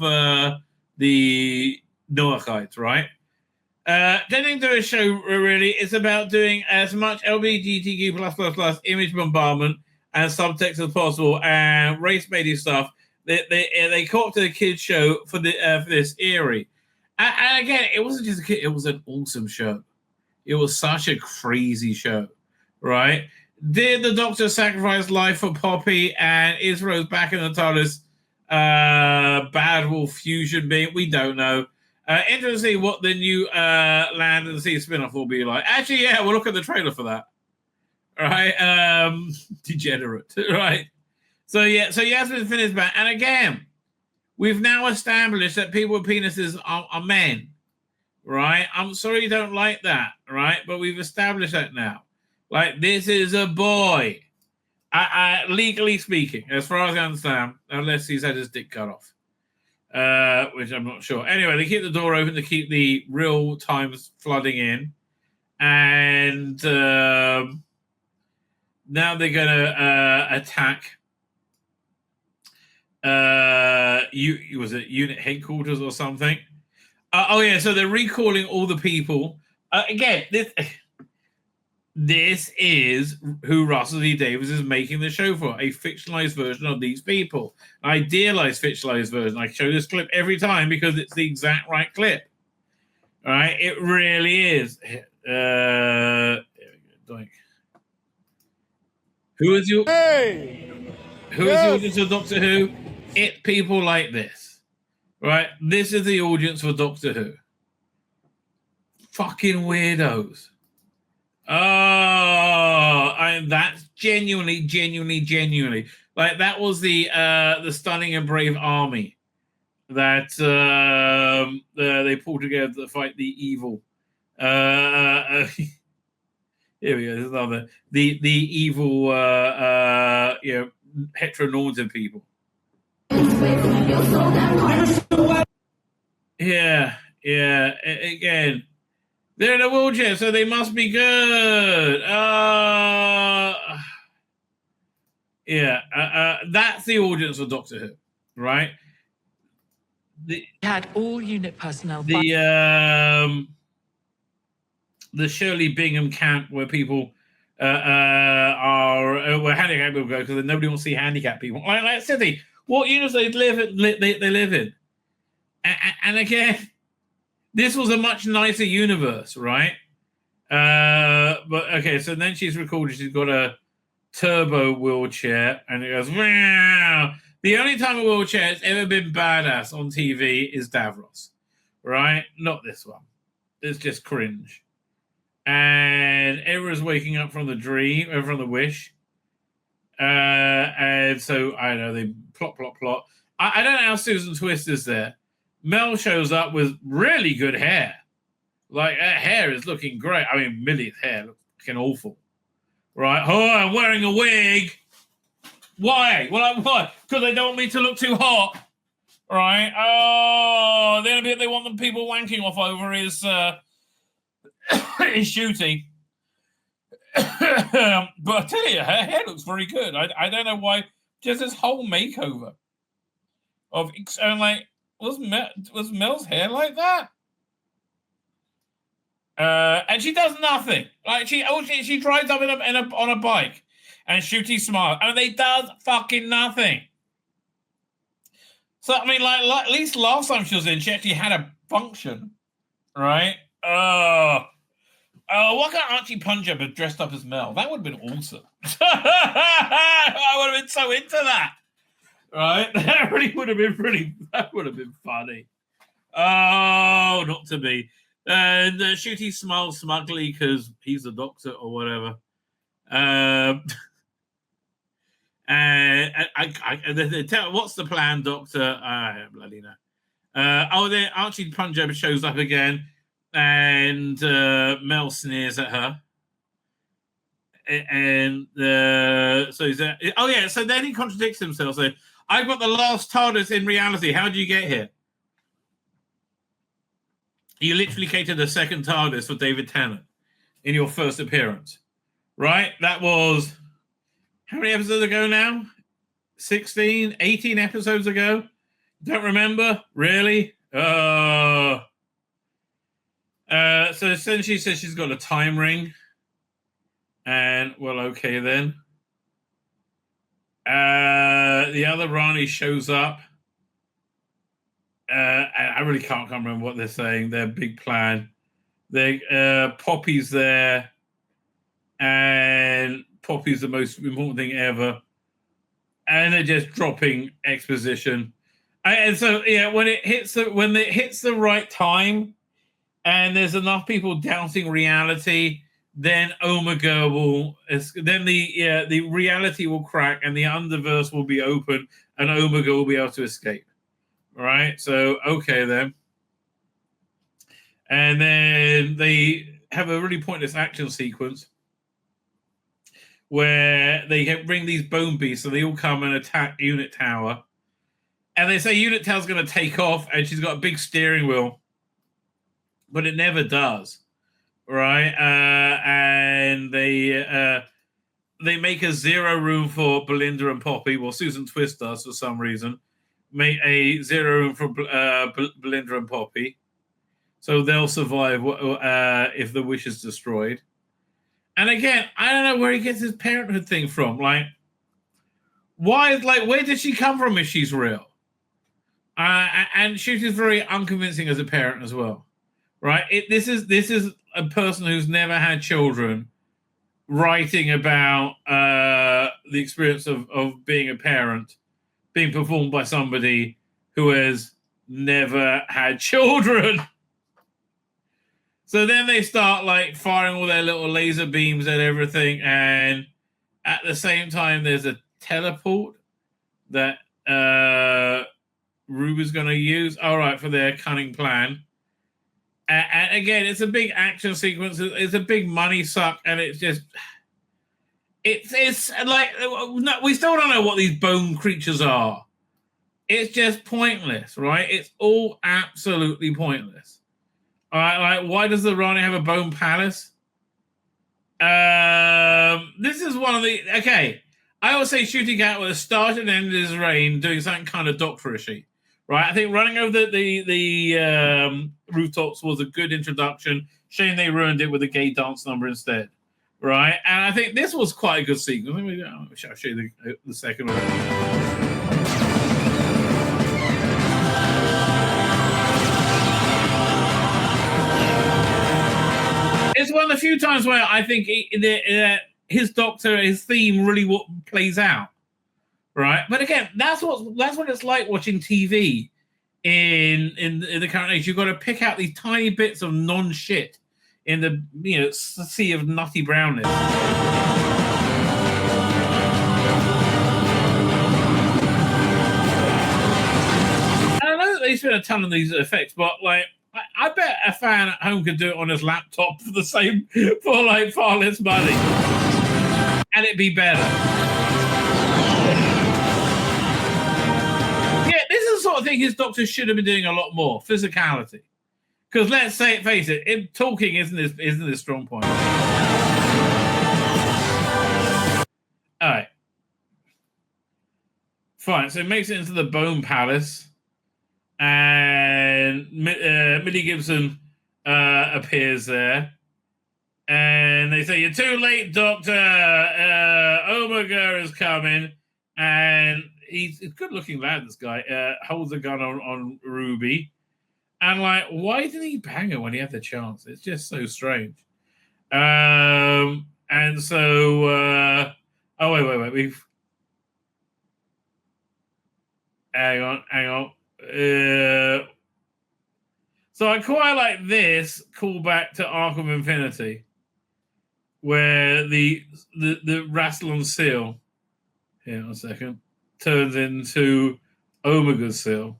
Speaker 1: the Noachites, right? Getting to a show really is about doing as much LGBTQ++ image bombardment and subtext as possible and race-baiting stuff. They caught to the kids show for this eerie. And again, it wasn't just a kid; it was an awesome show. It was such a crazy show, right? Did the Doctor sacrifice life for Poppy and is Rose back in the TARDIS Bad Wolf fusion being? We don't know. Interesting to see what the new Land and the Sea spin-off will be like. Actually, yeah, we'll look at the trailer for that. Right? Degenerate. Right? So Yasmin Finney's back. And again, we've now established that people with penises are men. Right? I'm sorry you don't like that. Right? But we've established that now. Like, this is a boy. Legally speaking, as far as I understand, unless he's had his dick cut off, which I'm not sure. Anyway, they keep the door open to keep the real times flooding in. And now they're going to attack was it unit headquarters or something? Oh, yeah, so they're recalling all the people. Again, This is who Russell T Davies is making the show for, a fictionalized version of these people. An idealized fictionalized version. I show this clip every time because it's the exact right clip. All right? It really is. Who is your... Who is the audience of Doctor Who? It people like this. Right? This is the audience for Doctor Who. Fucking weirdos. Oh, that's genuinely like that was the stunning and brave army that they pulled together to fight the evil. Here we go. There's another the evil heteronormative people. Yeah. Again. They're in a wheelchair, so they must be good. That's the audience of Doctor Who, right?
Speaker 4: Had all unit personnel.
Speaker 1: The Shirley Bingham camp where people where handicapped people go because nobody wants to see handicapped people. Like City, what units they live in, and again. This was a much nicer universe, right? But okay, so then she's recorded. She's got a turbo wheelchair, and it goes, wow. The only time a wheelchair has ever been badass on TV is Davros, right? Not this one. It's just cringe. And everyone's waking up from the dream, from the wish. And so, I don't know, they plot. I don't know how Susan Twist is there. Mel shows up with really good hair. Like, her hair is looking great. I mean, Millie's hair looks fucking awful. Right? Oh, I'm wearing a wig. Why? Well, why? Because they don't want me to look too hot. Right? Oh, the only bit they want the people wanking off over is shooting. But I tell you, her hair looks very good. I don't know why Just this whole makeover of like, was Mel's hair like that? And she does nothing. Like she drives up on a bike, and Shooty smiles, and they does fucking nothing. So I mean, like at least last time she was in, she actually had a function, right? What kind of Archie Punjab had dressed up as Mel? That would have been awesome. I would have been so into that. Right? That really would have been that would have been funny. Oh, not to be. And Shooty smiles smugly because he's a doctor or whatever. They tell, what's the plan, Doctor? I don't bloody know. Then Archie Punjab shows up again, and Mel sneers at her. And so he's so then he contradicts himself. So I've got the last TARDIS in reality. How did you get here? You literally catered a second TARDIS for David Tennant in your first appearance, right? That was how many episodes ago now? 16, 18 episodes ago? Don't remember? Really? So then she says she's got a time ring. And, well, okay then. The other Rani shows up. I really can't remember what they're saying. Their big plan. Poppy's there. And Poppy's the most important thing ever. And they're just dropping exposition. And so, yeah, when it hits the right time, and there's enough people doubting reality, then Omega the reality will crack, and the underverse will be open, and Omega will be able to escape. All right, so okay then. And then they have a really pointless action sequence where they bring these bone beasts, so they all come and attack Unit Tower. And they say Unit Tower's going to take off, and she's got a big steering wheel. But it never does, right? And they make a zero room for Belinda and Poppy. Well, Susan Twist does for some reason. Make a zero room for Belinda and Poppy. So they'll survive if the wish is destroyed. And again, I don't know where he gets his parenthood thing from. Like, where did she come from if she's real? And she's very unconvincing as a parent as well. Right? This is a person who's never had children writing about the experience of being a parent being performed by somebody who has never had children. So then they start like firing all their little laser beams at everything, and at the same time there's a teleport that Ruby's going to use for their cunning plan. And again, it's a big action sequence. It's a big money suck, and it's just, it's like, no, we still don't know what these bone creatures are. It's just pointless, right? It's all absolutely pointless. All right, like, why does the Rani have a bone palace? This is one of the, okay, I always say Shooting Out with a start and ended his reign doing something kind of doctorishy. Right, I think running over the rooftops was a good introduction. Shame they ruined it with a gay dance number instead. Right, and I think this was quite a good sequence. I'll show you the second one. It's one of the few times where I think his doctor, his theme really plays out. Right, but again, that's what it's like watching TV in the current age. You've got to pick out these tiny bits of non-shit in the sea of nutty brownness. I know that they spent a ton of these effects, but like I bet a fan at home could do it on his laptop for far less money, and it'd be better. This is the sort of thing his doctor should have been doing a lot more. Physicality. Because let's face it, talking isn't his strong point. All right. Fine, so it makes it into the Bone Palace, and Millie Gibson appears there, and they say, "You're too late, Doctor. Omega is coming," and he's a good-looking lad. This guy holds a gun on Ruby, and like, why did he bang her when he had the chance? It's just so strange. And so, oh wait, we've. Hang on. So I quite like this callback to Arkham Infinity, where the Rassilon seal, here in a second, turns into Omega's seal.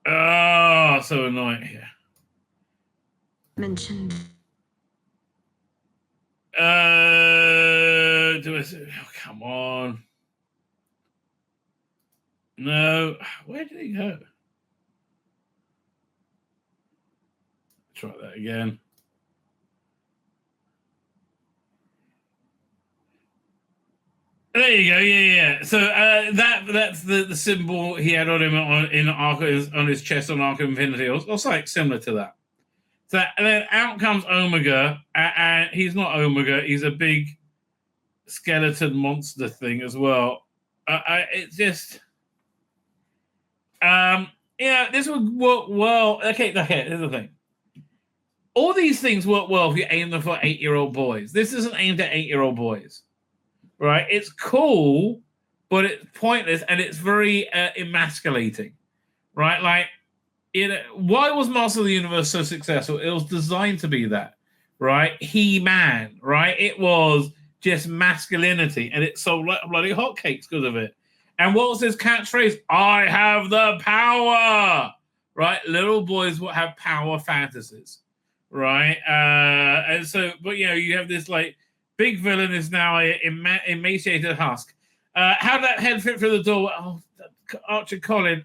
Speaker 1: Oh, so annoying here.
Speaker 2: Mentioned.
Speaker 1: Come on. No, where did he go? Try that again. There you go. Yeah. So that's the symbol he had on him on his chest on Arkham Infinity, or something similar to that. So and then out comes Omega, and he's not Omega. He's a big skeleton monster thing as well. It's just, this would work well. Okay. Here's the thing. All these things work well if you aim them for 8-year-old boys. This isn't aimed at 8-year-old boys, right? It's cool, but it's pointless and it's very emasculating, right? Like, why was Master of the Universe so successful? It was designed to be that, right? He-Man, right? It was just masculinity, and it sold like bloody hotcakes because of it. And what was his catchphrase? I have the power, right? Little boys will have power fantasies, right? And so, but you have this like big villain is now an emaciated husk. How did that head fit through the door? Oh, Archer Collin.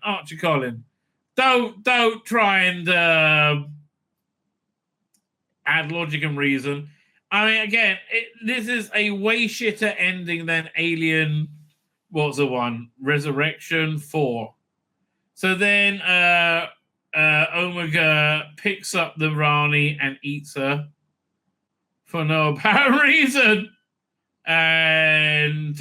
Speaker 1: Don't try and add logic and reason. I mean, again, this is a way shitter ending than Alien. What's the one? Resurrection 4. So then Omega picks up the Rani and eats her for no apparent reason. And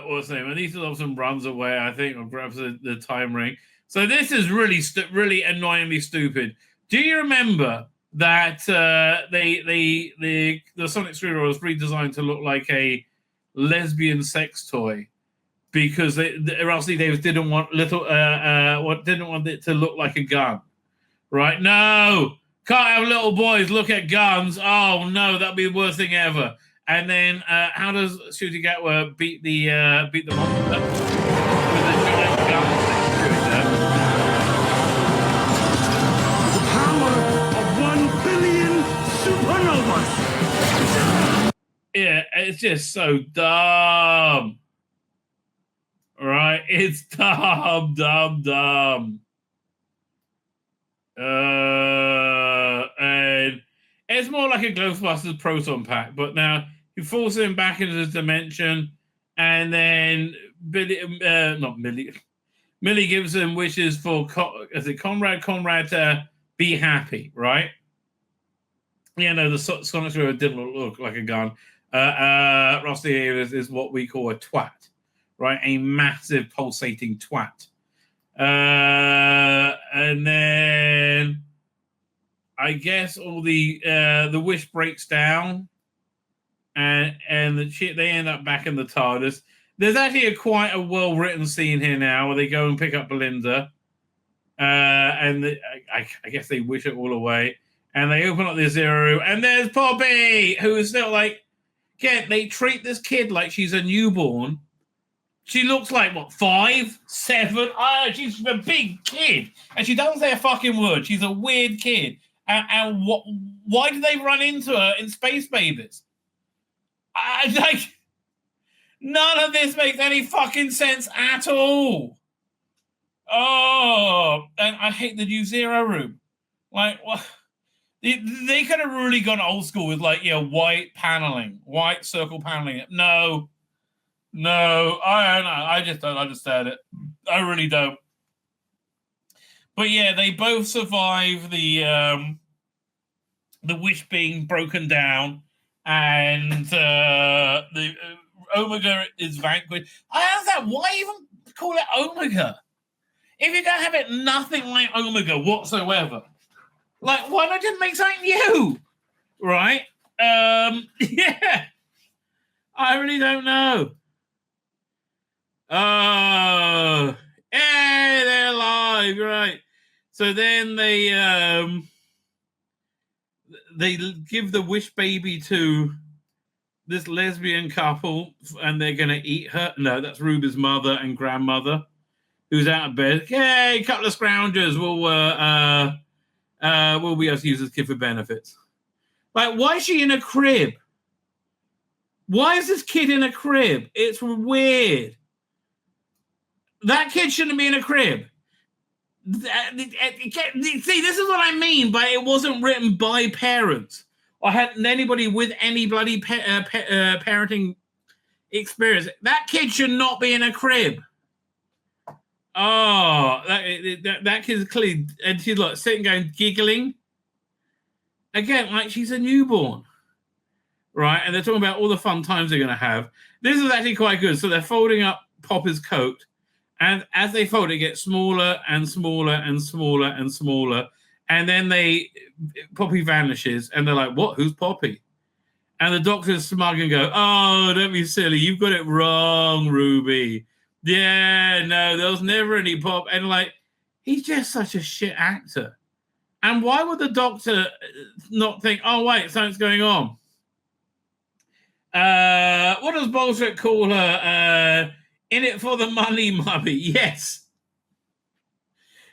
Speaker 1: what's the name? Anita Lobson runs away, I think, or grabs the time ring. So this is really annoyingly stupid. Do you remember that the Sonic Screwdriver was redesigned to look like a lesbian sex toy because Rusty Davis didn't want it to look like a gun, right? No, can't have little boys look at guns. Oh no, that'd be the worst thing ever. And then how does Shooty Gatwa beat the monster with a giant gun thing?
Speaker 3: The power of 1 billion supernovas.
Speaker 1: Yeah, it's just so dumb. Right? It's dumb. And it's more like a Ghostbusters proton pack, but now you force him back into the dimension, and then Millie Gibson wishes for Conrad to be happy, right? The Sonic Screwdriver didn't look like a gun. Rusty is what we call a twat, right? A massive pulsating twat. And then I guess all the wish breaks down, and they end up back in the TARDIS. There's actually quite a well-written scene here now where they go and pick up Belinda, and I guess they wish it all away, and they open up the Zero, and there's Poppy, who is still like, again, they treat this kid like she's a newborn. She looks like, 5, 7? She's a big kid. And she doesn't say a fucking word. She's a weird kid. And why did they run into her in Space Babies? None of this makes any fucking sense at all. Oh, and I hate the new Zero Room. Like, what? They could have really gone old school with like, white paneling, white circle paneling. No, I don't know. I just don't understand it. I really don't. But yeah, they both survive the wish being broken down, and the Omega is vanquished. I understand, why even call it Omega if you're gonna have it nothing like Omega whatsoever? Like, why not just make something new, right? Yeah, I really don't know. Oh, hey, they're alive, right? So then they give the wish baby to this lesbian couple, and they're going to eat her. No, that's Ruby's mother and grandmother, who's out of bed. Hey, a couple of scroungers will be able to use this kid for benefits. Like, why is she in a crib? Why is this kid in a crib? It's weird. That kid shouldn't be in a crib. See, this is what I mean by it wasn't written by parents or had anybody with any bloody parenting experience. That kid should not be in a crib. Oh, that kid's clearly, and she's like sitting going giggling again, like she's a newborn, right? And they're talking about all the fun times they're going to have. This is actually quite good. So they're folding up Poppy's coat. And as they fold, it gets smaller and smaller and smaller and smaller. And then Poppy vanishes. And they're like, what? Who's Poppy? And the doctor's smug and go, oh, don't be silly. You've got it wrong, Ruby. Yeah, no, there was never any Pop. And like, he's just such a shit actor. And why would the doctor not think, oh, wait, something's going on? What does Bullshit call her? In it for the money, mummy. Yes.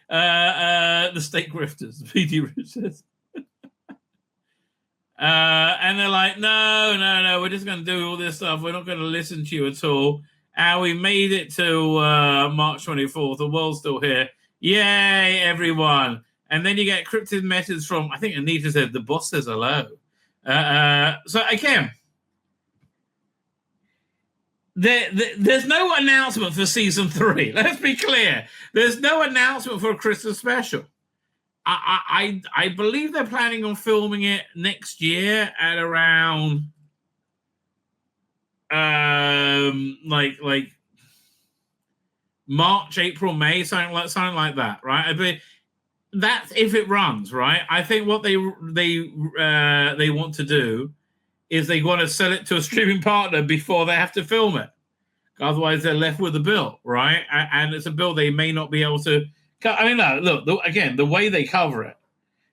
Speaker 1: The state grifters, P.D. Richards. And they're like, no, we're just going to do all this stuff. We're not going to listen to you at all. And we made it to March 24th. The world's still here. Yay, everyone. And then you get cryptid messages from, I think Anita said, the boss says hello. So again, there's no announcement for season 3. Let's be clear. There's no announcement for a Christmas special. I believe they're planning on filming it next year at around like March, April, May, something like that, right? I mean, that's if it runs, right? I think what they want to do is they want to sell it to a streaming partner before they have to film it. Otherwise, they're left with a bill, right? And it's a bill they may not be able to. I mean, no, look, again, the way they cover it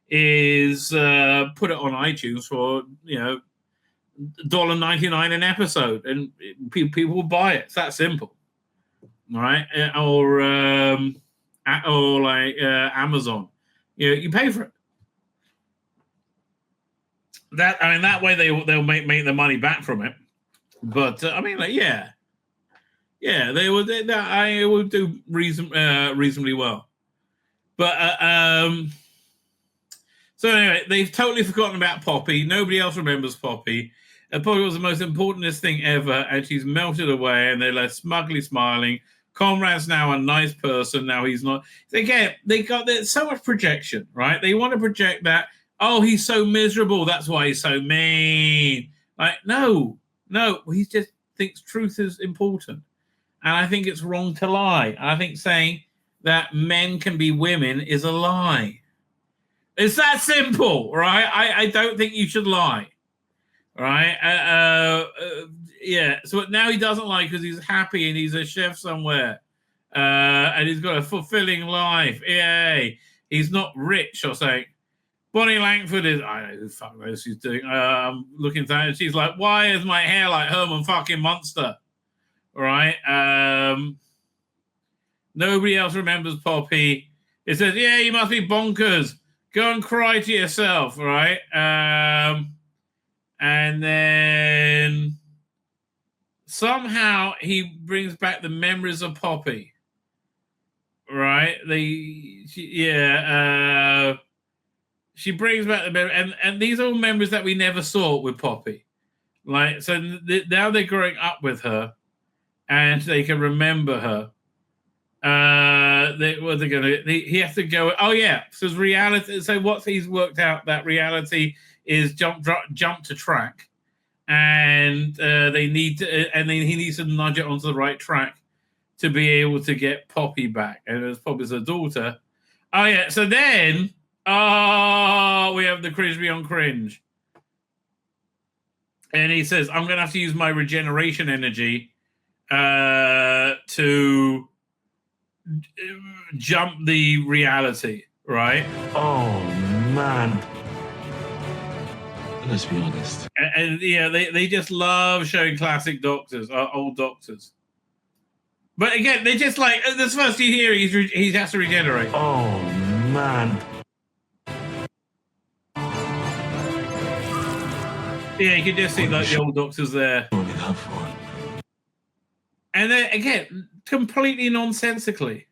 Speaker 1: is put it on iTunes for $1.99 an episode, and people will buy it. It's that simple, right? Or like Amazon, you pay for it. That way they'll make the money back from it. But I mean, like, yeah, they will. I will do reasonably well. But so anyway, they've totally forgotten about Poppy. Nobody else remembers Poppy. And Poppy was the most importantest thing ever, and she's melted away. And they're like smugly smiling. Conrad's now a nice person. Now he's not. Again, there's so much projection, right? They want to project that. Oh, he's so miserable. That's why he's so mean. Like, no, he just thinks truth is important. And I think it's wrong to lie. And I think saying that men can be women is a lie. It's that simple, right? I don't think you should lie, right? Yeah. So now he doesn't lie because he's happy and he's a chef somewhere. And he's got a fulfilling life. Yay. He's not rich or something. Bonnie Langford is, I don't know who the fuck knows she's doing. I'm looking at that and she's like, why is my hair like Herman fucking Munster? Right? Nobody else remembers Poppy. It says, yeah, you must be bonkers. Go and cry to yourself, right? And then somehow he brings back the memories of Poppy. Right? she brings back the memory, and these are all memories that we never saw with Poppy. Like, so now they're growing up with her, and they can remember her. What they're gonna? He has to go. Oh yeah, so reality. So what he's worked out that reality is jump to track, and they need to, and then he needs to nudge it onto the right track to be able to get Poppy back, and it's Poppy's her daughter. Oh yeah, so then we have the cringe beyond cringe, and he says, "I'm gonna have to use my regeneration energy to jump the reality, right?"
Speaker 3: Oh, man. Let's be honest.
Speaker 1: And yeah, they just love showing classic doctors, old doctors. But again, they just like, this first you hear, he has to regenerate.
Speaker 3: Oh, man.
Speaker 1: Yeah, you can just see like the old doctors there.
Speaker 3: Only that for.
Speaker 1: And then again, completely nonsensically,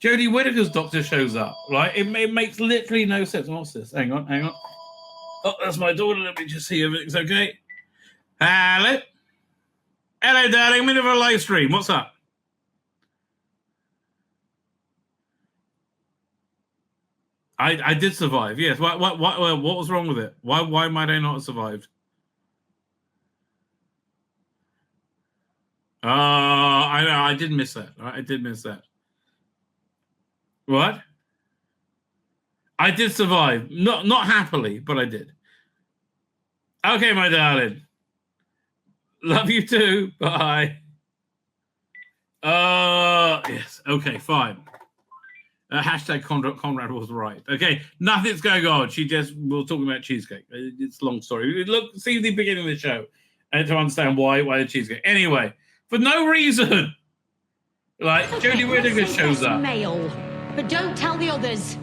Speaker 1: Jodie Whittaker's doctor shows up, right? It makes literally no sense. What's this? Hang on. Oh, that's my daughter. Let me just see if everything's okay. Hello, darling. I'm in a live stream. What's up? I did survive. Yes. What was wrong with it? Why might I not have survived? I know. I did miss that. I did miss that. What? I did survive. Not happily, but I did. Okay, my darling. Love you too. Bye. Yes. Okay, fine. Hashtag Conrad was right. Okay, nothing's going on. We're talking about cheesecake. It's a long story. Look, see the beginning of the show and to understand why the cheesecake. Anyway, for no reason, like Jodie Whittaker shows up.
Speaker 4: Mail, but don't tell the others.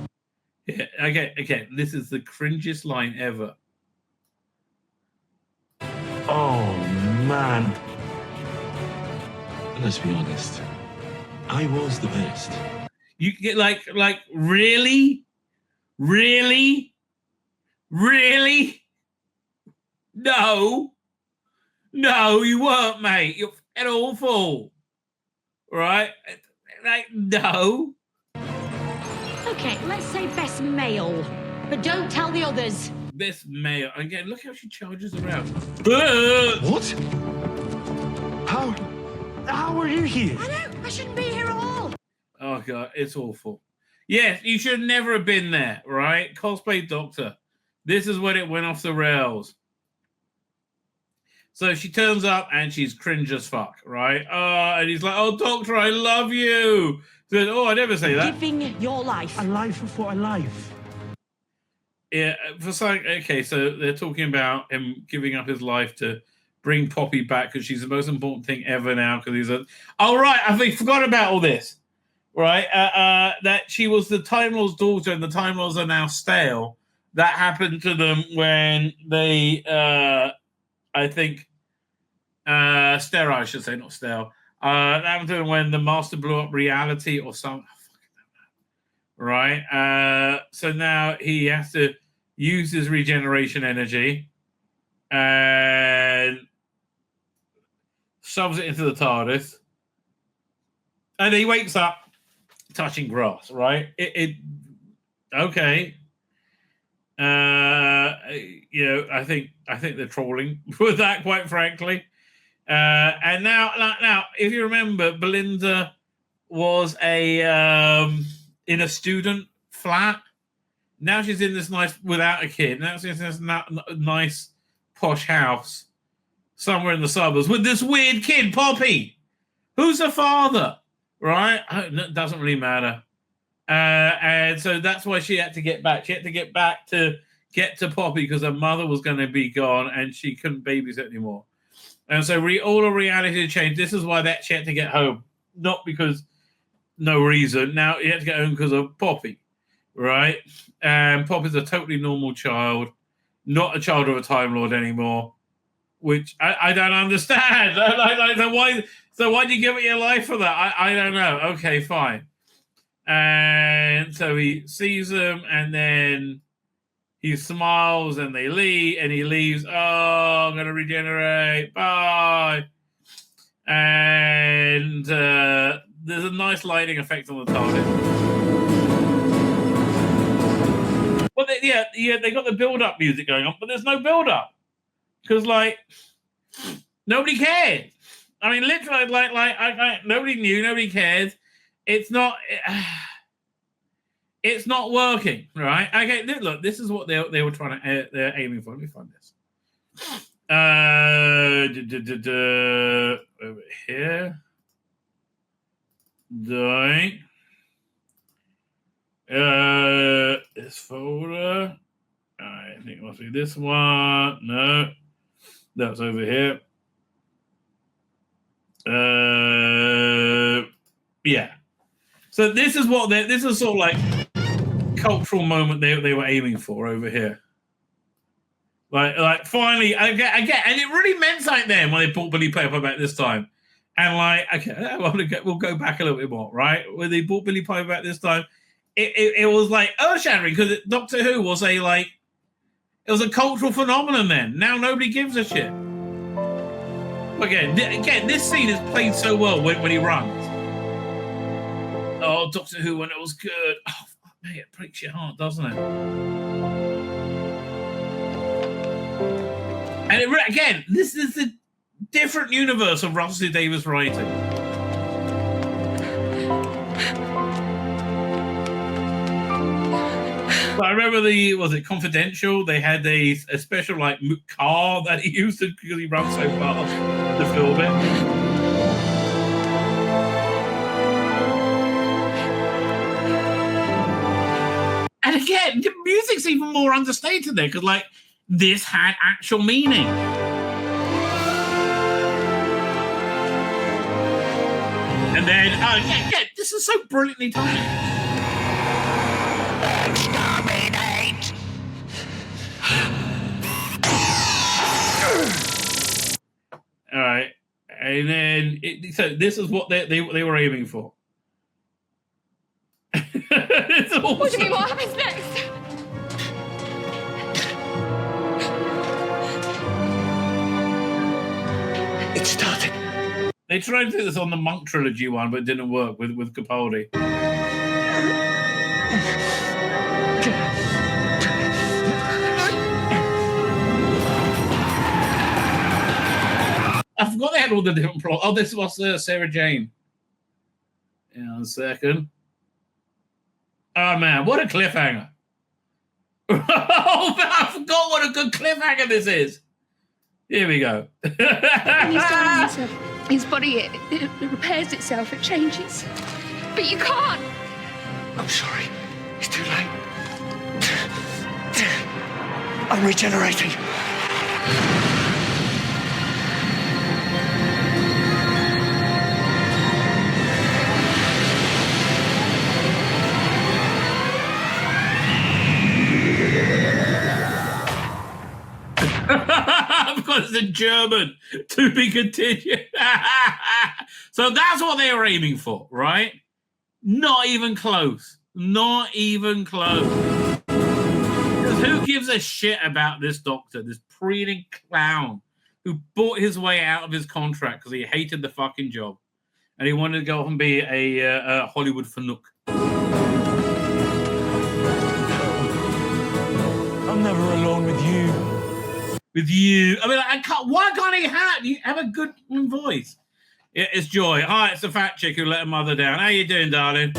Speaker 1: Yeah, okay. This is the cringiest line ever.
Speaker 3: Oh, man. Let's be honest. I was the best.
Speaker 1: You get like really? No, you weren't, mate. You're awful, right? Like, no.
Speaker 4: Okay, let's say best male, but don't tell the others.
Speaker 1: Best male. Again, look how she charges around.
Speaker 3: What? How are you here?
Speaker 4: I know, I shouldn't be here at all.
Speaker 1: Oh god, it's awful. Yes, you should never have been there, right? Cosplay doctor. This is when it went off the rails. So she turns up and she's cringe as fuck, right? And he's like, "Oh, doctor, I love you." She says, "Oh, I never say that."
Speaker 4: Giving your life.
Speaker 3: A life for a life.
Speaker 1: Yeah, for something. Okay, so they're talking about him giving up his life to bring Poppy back because she's the most important thing ever now. Because he's a. Oh right, I forgot about all this. Right, that she was the Time Lord's daughter, and the Time Lords are now stale. That happened to them when they, I think, sterile, I should say, not stale. That happened to them when the Master blew up reality or something. Right, so now he has to use his regeneration energy and shoves it into the TARDIS, and he wakes up touching grass, right? Okay. I think they're trolling with that, quite frankly. And now, if you remember, Belinda was in a student flat. Now she's in this nice, without a kid. Now she's in this nice posh house somewhere in the suburbs with this weird kid, Poppy. Who's her father? Right? It doesn't really matter. And so that's why she had to get back. She had to get back to get to Poppy because her mother was going to be gone and she couldn't babysit anymore. And so all of reality changed. This is why she had to get home. Not because no reason. Now you had to get home because of Poppy. Right? And Poppy's a totally normal child. Not a child of a Time Lord anymore. Which I don't understand. So why do you give it your life for that? I don't know. Okay, fine. And so he sees them, and then he smiles, and they leave, and he leaves. Oh, I'm going to regenerate. Bye. And there's a nice lighting effect on the target. Well, they got the build-up music going on, but there's no build-up because, like, nobody cared. I mean, literally, like nobody knew, nobody cared. It's not working, right? Okay, look, this is what they were trying to. They're aiming for. Let me find this. Over here. Doing. This folder. I think it must be this one. No, that's over here. Yeah. So this is what this is sort of like cultural moment they were aiming for over here. Like finally, again, and it really meant something then when they brought Billy Piper back this time. And like, okay, we'll go back a little bit more, right? When they brought Billy Piper back this time, it was like earth-shattering because Doctor Who was it was a cultural phenomenon then. Now nobody gives a shit. Again, this scene is played so well when he runs. Oh, Doctor Who when it was good. Oh, man, it breaks your heart, doesn't it? And again, this is a different universe of Russell Davies writing. But I remember was it Confidential? They had a special like car that he used because he ran so fast to film it. And again, the music's even more understated there because like this had actual meaning. And then, this is so brilliantly timed. Exterminate! All right, and then so this is what they were aiming for. Awesome.
Speaker 2: What do you mean? What happens next?
Speaker 3: It started.
Speaker 1: They tried to do this on the Monk trilogy one, but it didn't work with Capaldi. I forgot they had all the different plots. Oh, this was Sarah Jane. Hang on a second. Oh, man, what a cliffhanger. Oh, man, I forgot what a good cliffhanger this is. Here we go.
Speaker 2: When he's done his body, it repairs itself, it changes. But you can't.
Speaker 3: I'm sorry. It's too late. I'm regenerating.
Speaker 1: Because it's in German. To be continued. So that's what they were aiming for, right? Not even close. Not even close. Because who gives a shit about this doctor, this preening clown who bought his way out of his contract because he hated the fucking job and he wanted to go off and be a Hollywood fanook.
Speaker 3: I'm never alone with you.
Speaker 1: With you. I mean, why can't he have a good voice? Yeah, it's Joy. Hi, it's the fat chick who let her mother down. How you doing, darling?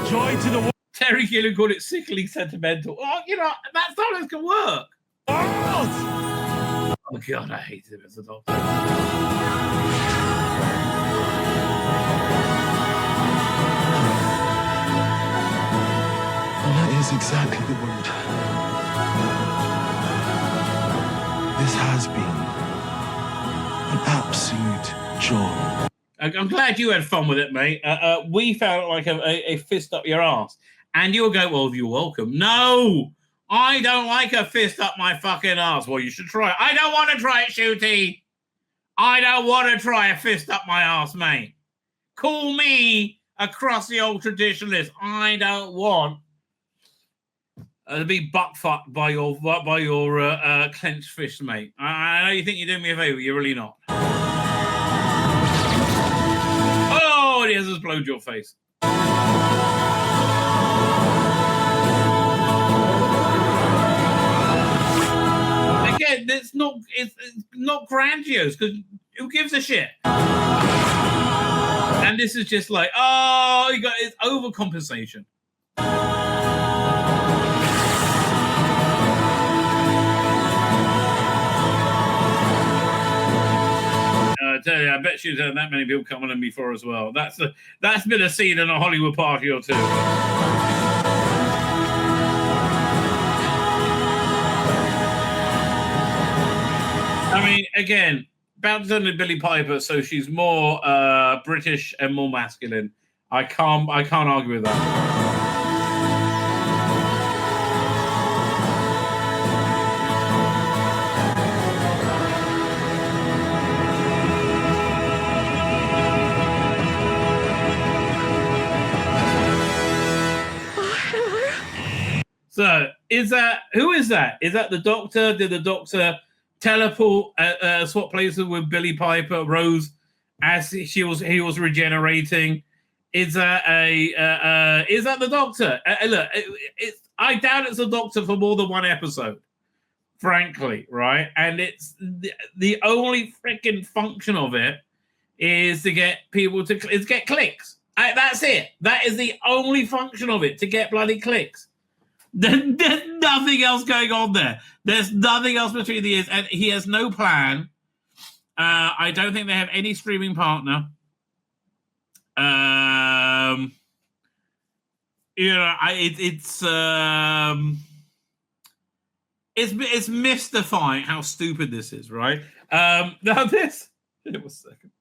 Speaker 3: Joy to the world.
Speaker 1: Terry Gilliam called it sickly sentimental. Oh, you know, that sometimes can work. Oh, God, I hate him as a doctor.
Speaker 3: And that is exactly the word. This has been an absolute joy.
Speaker 1: I'm glad you had fun with it, mate. We found it like a fist up your ass. And you'll go, well, you're welcome. No, I don't like a fist up my fucking ass. Well, you should try it. I don't want to try it, Shooty. I don't want to try a fist up my ass, mate. call me a crusty old traditionalist. I don't want to be butt fucked by your clenched fist, mate. I know you think you're doing me a favor. You're really not. Oh, it has blowed your face. Again, it's not grandiose because who gives a shit? And this is just like, oh, it's overcompensation. I tell you, I bet she's had that many people come on before as well. That's been a scene in a Hollywood party or two. I mean, again, bound to Billie Piper, so she's more British and more masculine. I can't argue with that. So, who is that? Is that the Doctor? Did the Doctor teleport, swap places with Billie Piper, Rose, as he was regenerating? Is that the Doctor? Look, I doubt it's the Doctor for more than one episode, frankly, right? And it's the only freaking function of it is to get people to get clicks. That's it. That is the only function of it, to get bloody clicks. There's nothing else going on there. There's nothing else between the ears, and he has no plan. I don't think they have any streaming partner. It's mystifying how stupid this is, right? Now this. Give us a second.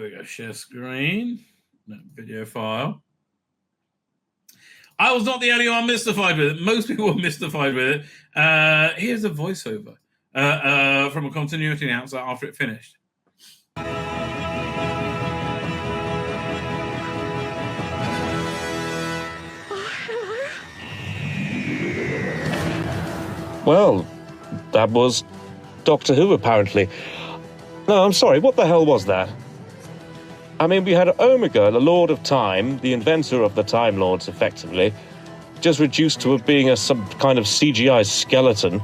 Speaker 1: We go share screen. No, video file. I was not the only one mystified with it. Most people were mystified with it. Here's a voiceover from a continuity announcer after it finished.
Speaker 5: Well, that was Doctor Who, apparently. No, I'm sorry, what the hell was that? I mean, we had Omega, the Lord of Time, the inventor of the Time Lords, effectively, just reduced to being some kind of CGI skeleton.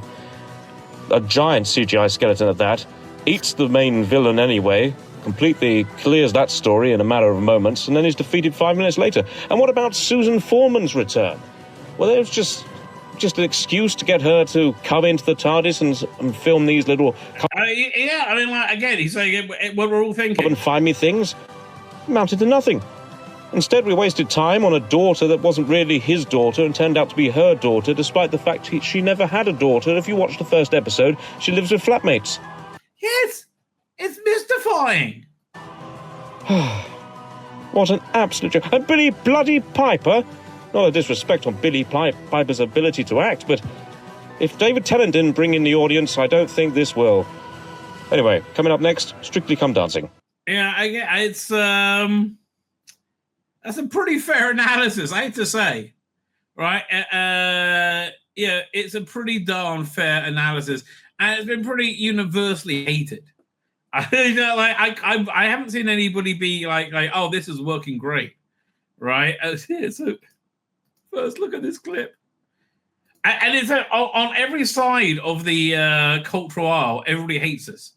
Speaker 5: A giant CGI skeleton at that. Eats the main villain anyway, completely clears that story in a matter of moments, and then he's defeated 5 minutes later. And what about Susan Foreman's return? Well, it was just an excuse to get her to come into the TARDIS and film these little...
Speaker 1: Yeah, I mean, like, again, he's saying what we're all thinking.
Speaker 5: ...and find me things. Amounted to nothing. Instead, we wasted time on a daughter that wasn't really his daughter and turned out to be her daughter, despite the fact she never had a daughter. If you watch the first episode, she lives with flatmates.
Speaker 1: Yes, it's mystifying.
Speaker 5: What an absolute joke. And Billie bloody Piper. Not a disrespect on Billie Piper's ability to act, but if David Tennant didn't bring in the audience, I don't think this will. Anyway, coming up next, Strictly Come Dancing.
Speaker 1: Yeah, it's that's a pretty fair analysis, I hate to say, right? Yeah, it's a pretty darn fair analysis, and it's been pretty universally hated. I haven't seen anybody be like, oh, this is working great, right? So first, look at this clip, and it's on every side of the cultural aisle. Everybody hates us.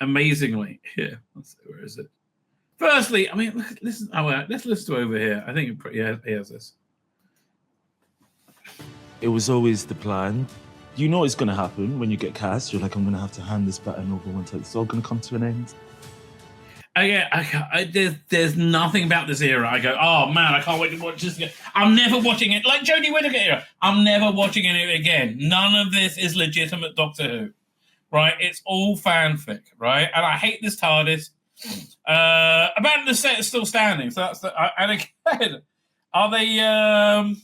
Speaker 1: Amazingly, here. Let's see, where is it? Firstly, I mean, listen. Let's listen to over here. I think here's this.
Speaker 6: It was always the plan. You know it's going to happen when you get cast. You're like, I'm going to have to hand this baton over one time. It's all going to come to an end.
Speaker 1: There's nothing about this era. I go, oh man, I can't wait to watch this again. I'm never watching it. Like Jodie Whittaker era. I'm never watching it again. None of this is legitimate Doctor Who. Right, it's all fanfic, right? And I hate this TARDIS. About the set is still standing, so that's and again, are they? I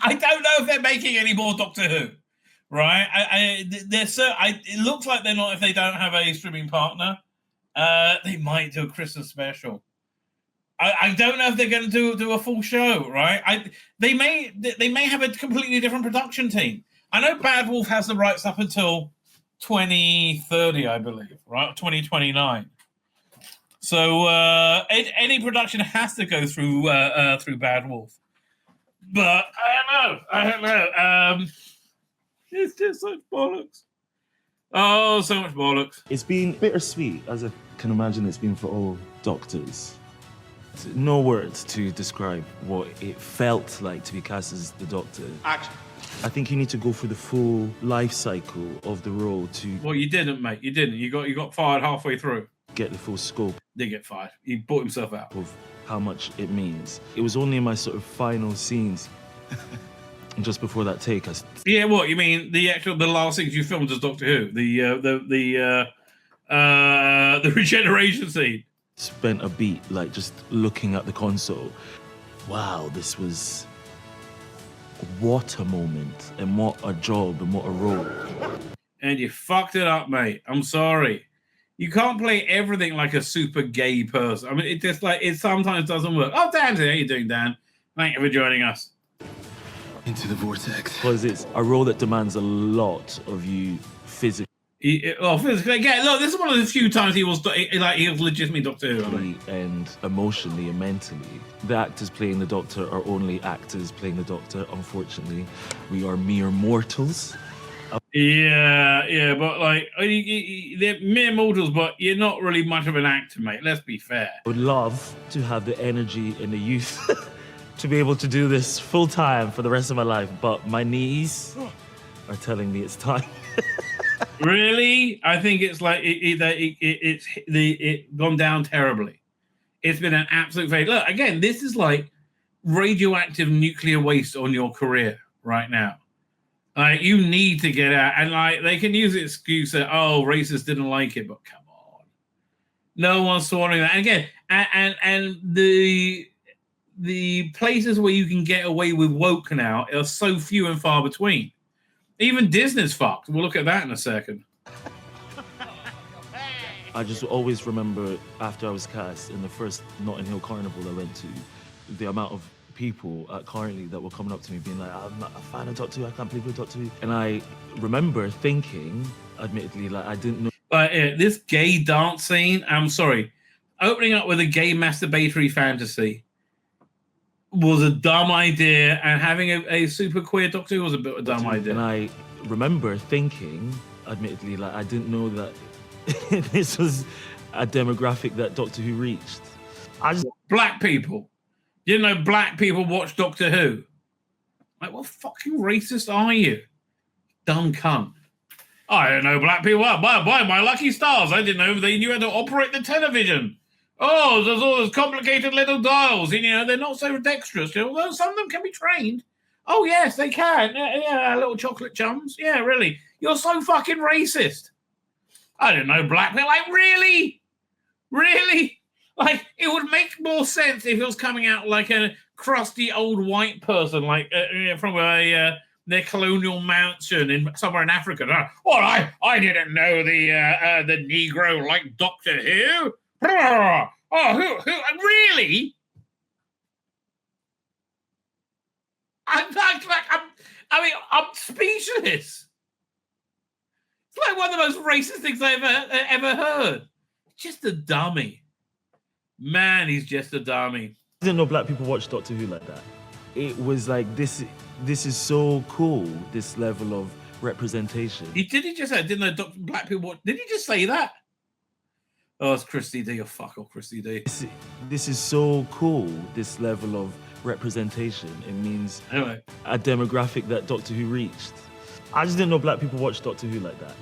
Speaker 1: don't know if they're making any more Doctor Who, right? It looks like they're not if they don't have a streaming partner. They might do a Christmas special. I don't know if they're going to do a full show, right? They may have a completely different production team. I know Bad Wolf has the rights up until 2030, I believe, right? 2029. So any production has to go through Bad Wolf. But I don't know. It's just such bollocks. Oh, so much bollocks.
Speaker 6: It's been bittersweet, as I can imagine it's been for all doctors. No words to describe what it felt like to be cast as the Doctor.
Speaker 1: Action.
Speaker 6: I think you need to go through the full life cycle of the role to
Speaker 1: Well, you didn't, mate. You didn't. You got fired halfway through.
Speaker 6: get the full scope
Speaker 1: Did get fired. He bought himself out.
Speaker 6: of how much it means. It was only in my sort of final scenes, just before that take,
Speaker 1: Yeah, what you mean? The last things you filmed as Doctor Who, the Regeneration scene.
Speaker 6: spent a beat like just looking at the console. Wow, this was what a moment, and what a job, and what a role.
Speaker 1: And you fucked it up, mate. I'm sorry. You can't play everything like a super gay person. I mean, it sometimes doesn't work. Oh, Dan's here. How you doing, Dan? Thank you for joining us.
Speaker 3: Into the vortex.
Speaker 6: Because it's a role that demands a lot of you physically
Speaker 1: Physically, again, look, this is one of the few times he was legitimately Doctor Who. I mean.
Speaker 6: and emotionally and mentally. The actors playing the Doctor are only actors playing the Doctor. Unfortunately, we are mere mortals.
Speaker 1: Yeah, but like they're mere mortals, but you're not really much of an actor, mate. Let's be fair.
Speaker 6: I would love to have the energy and the youth to be able to do this full time for the rest of my life, but my knees are telling me it's time.
Speaker 1: Really, I think it's like it's gone down terribly. It's been an absolute failure. Look, again, this is like radioactive nuclear waste on your career right now. Like, you need to get out, and like they can use the excuse that racists didn't like it, but come on, no one's swallowing that. And again, and the places where you can get away with woke now are so few and far between. Even Disney's fucked. We'll look at that in a second.
Speaker 6: I just always remember after I was cast in the first Notting Hill Carnival I went to, the amount of people at Karney that were coming up to me being like, I'm not a fan of Doctor Who, I can't believe you're Doctor Who. And I remember thinking, admittedly, like I didn't know.
Speaker 1: But this gay dance scene, I'm sorry, opening up with a gay masturbatory fantasy was a dumb idea, and having a super queer Doctor Who was a bit of a dumb idea.
Speaker 6: And I remember thinking, admittedly, like I didn't know that this was a demographic that Doctor Who reached.
Speaker 1: Black people. You know, black people watch Doctor Who. Like, what fucking racist are you? Dumb cunt. I don't know black people. Why, my lucky stars. I didn't know they knew how to operate the television. Oh, there's all those complicated little dials. You know, they're not so dexterous. Although some of them can be trained. Oh, yes, they can. Yeah, little chocolate chums. Yeah, really. You're so fucking racist. I didn't know black people. Like, really? Really? Like, it would make more sense if it was coming out like a crusty old white person, like from their colonial mansion somewhere in Africa. I didn't know the Negro liked Doctor Who. Who? Really? I'm speechless. It's like one of the most racist things I've ever heard. Just a dummy. Man, he's just a dummy.
Speaker 6: I didn't know black people watch Doctor Who like that. It was like, this is so cool, this level of representation.
Speaker 1: Did he just say, didn't know black people watch? Did he just say that? Oh, it's Christy D. Oh, fuck off, Christy D.
Speaker 6: This is so cool, this level of representation. It means
Speaker 1: anyway,
Speaker 6: a demographic that Doctor Who reached. I just didn't know black people watch Doctor Who like that.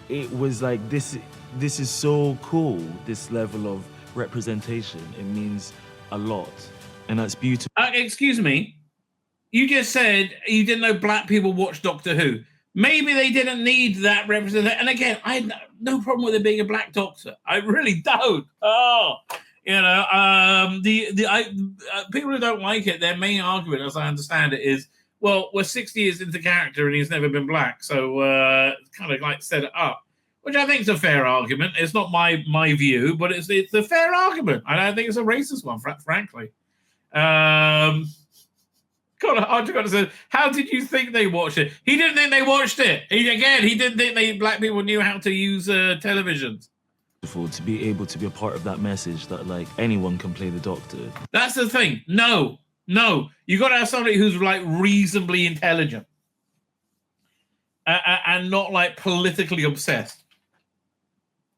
Speaker 6: It was like, this is so cool, this level of representation. It means a lot, and that's beautiful.
Speaker 1: Excuse me, you just said you didn't know black people watch Doctor Who. Maybe they didn't need that representation. And again, I had no problem with it being a black doctor. I really don't. People who don't like it, their main argument, as I understand it, is, well, we're 60 years into character and he's never been black, so kind of like set it up, which I think is a fair argument. It's not my view, but it's a fair argument. I don't think it's a racist one, frankly. God, I said, how did you think they watched it? He didn't think they watched it. He didn't think black people knew how to use televisions.
Speaker 6: To be able to be a part of that message that like anyone can play the Doctor.
Speaker 1: That's the thing. No, you got to have somebody who's like reasonably intelligent and not like politically obsessed.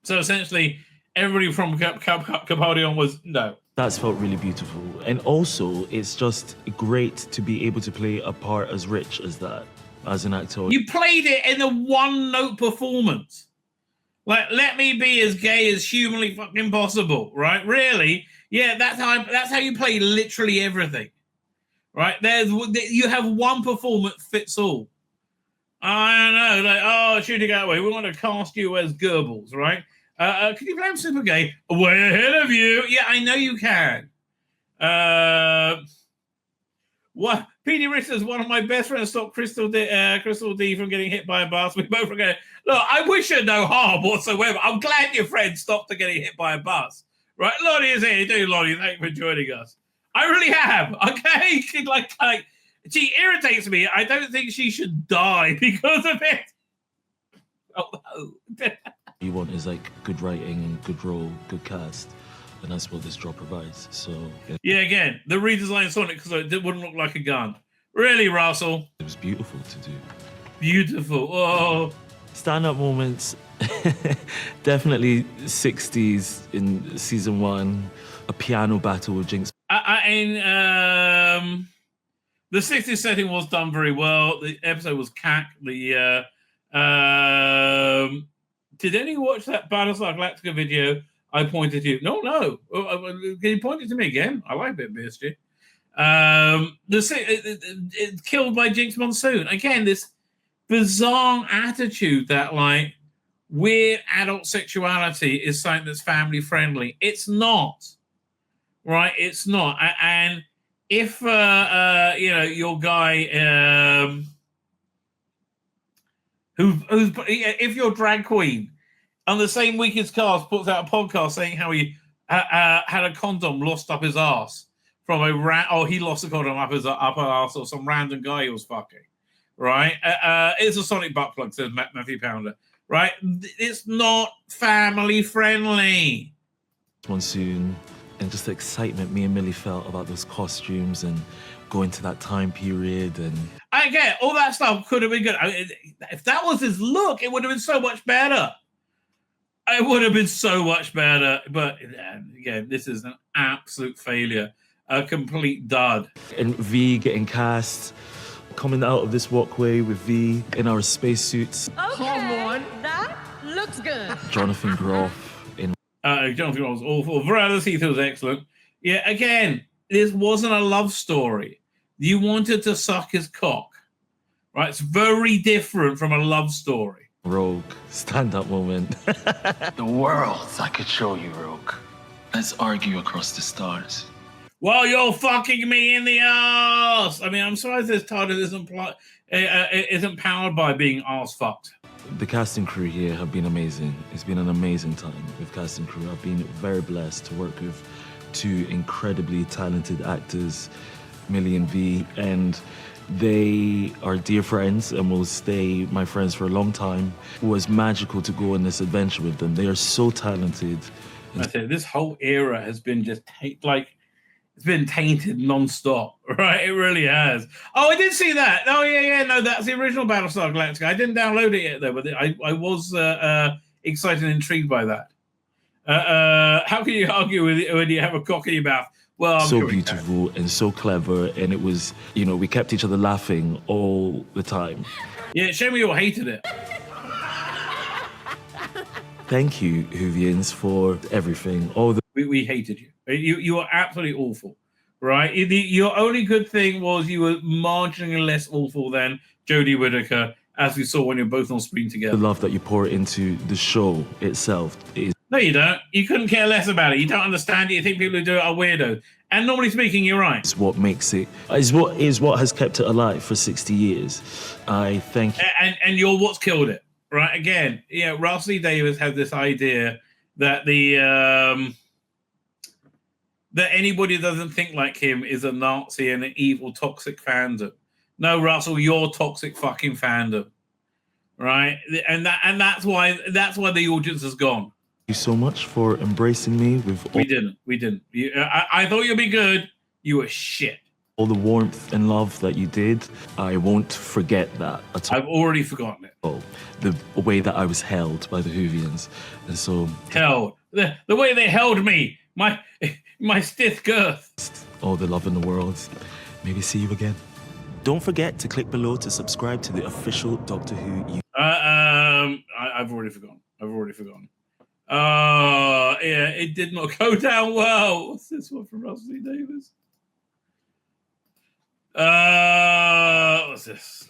Speaker 1: So essentially, everybody from Capaldi on was no.
Speaker 6: That's felt really beautiful. And also, it's just great to be able to play a part as rich as that, as an actor.
Speaker 1: You played it in a one-note performance. Like, let me be as gay as humanly fucking possible, right? Really? Yeah, that's how you play literally everything, right? You have one performance fits all. I don't know, like, oh, shooting that way. We want to cast you as Goebbels, right? Can you play him super gay? Way ahead of you. Yeah, I know you can. What? Petey Rich says, one of my best friends stopped Crystal D from getting hit by a bus. We both were going, look, I wish you no harm whatsoever. I'm glad your friend stopped her getting hit by a bus. Right? Lonnie is here. Do Lonnie, thank you for joining us. I really have. Okay? Like, she irritates me. I don't think she should die because of it. Oh, no.
Speaker 6: You want is like good writing and good role, good cast. And that's what this job provides. So
Speaker 1: yeah, again, the redesign Sonic because it wouldn't look like a gun. Really, Russell?
Speaker 6: It was beautiful to do.
Speaker 1: Beautiful. Oh,
Speaker 6: stand-up moments. Definitely 60s in season 1. A piano battle with Jinx.
Speaker 1: The 60s setting was done very well. The episode was cack. Did anyone watch that Battlestar Galactica video? I pointed to you. No. Can you point it to me again? I like it, BSG. It's killed by Jinx Monsoon. Again, this bizarre attitude that like weird adult sexuality is something that's family friendly. It's not, right? It's not. And if your guy if your drag queen on the same week as Cast puts out a podcast saying how he had a condom lost up his ass from he lost a condom up his upper ass or some random guy he was fucking, right? It's a sonic butt plug, says Matthew Pounder, right? It's not family friendly.
Speaker 6: Monsoon and just the excitement me and Millie felt about those costumes and going to that time period. And
Speaker 1: I get all that stuff could have been good. If that was his look, it would have been so much better. It would have been so much better. But again, this is an absolute failure. A complete dud.
Speaker 6: And V getting cast, coming out of this walkway with V in our spacesuits.
Speaker 4: Okay, come on, that looks good.
Speaker 6: Jonathan Groff in.
Speaker 1: Jonathan Groff was awful. Verona Heath was excellent. Yeah, again, this wasn't a love story. You wanted to suck his cock, right? It's very different from a love story.
Speaker 6: Rogue, stand-up moment.
Speaker 3: The worlds I could show you, Rogue. Let's argue across the stars.
Speaker 1: Well, you're fucking me in the ass. I mean, I'm surprised this title isn't powered by being ass fucked.
Speaker 6: The casting crew here have been amazing. It's been an amazing time with casting crew. I've been very blessed to work with two incredibly talented actors, Millie and V, and they are dear friends and will stay my friends for a long time. It was magical to go on this adventure with them. They are so talented.
Speaker 1: I said, this whole era has been just it's been tainted non-stop, right? It really has. Oh, I did see that. Oh, yeah. No, that's the original Battlestar Galactica. I didn't download it yet, though, but I was excited and intrigued by that. How can you argue with it when you have a cock in your mouth? Well, I'm
Speaker 6: so
Speaker 1: sure
Speaker 6: beautiful and so clever, and it was, we kept each other laughing all the time.
Speaker 1: Yeah, shame we all hated it.
Speaker 6: Thank you, Whovians, for everything.
Speaker 1: We hated you. You were absolutely awful, right? Your only good thing was you were marginally less awful than Jodie Whittaker, as we saw when you're both on screen together.
Speaker 6: The love that you pour into the show itself is
Speaker 1: No, you don't. You couldn't care less about it. You don't understand it. You think people who do it are weirdos. And normally speaking, you're right.
Speaker 6: It's what makes it, is what has kept it alive for 60 years. I think.
Speaker 1: And you're what's killed it, right? Again, Russell Lee Davis had this idea that that anybody who doesn't think like him is a Nazi and an evil, toxic fandom. No, Russell, you're toxic fucking fandom, right? And that's why the audience has gone.
Speaker 6: You so much for embracing me with all,
Speaker 1: we didn't. I thought you'd be good. You were shit.
Speaker 6: All the warmth and love that you did. I won't forget that at all.
Speaker 1: I've already forgotten it.
Speaker 6: The way that I was held by the Whovians, and so
Speaker 1: held the way they held me, my stiff girth.
Speaker 6: All the love in the world. Maybe see you again. Don't forget to click below to subscribe to the official Doctor Who YouTube.
Speaker 1: I've already forgotten. Yeah, it did not go down well. What's this one from Russell Lee Davis? What's this?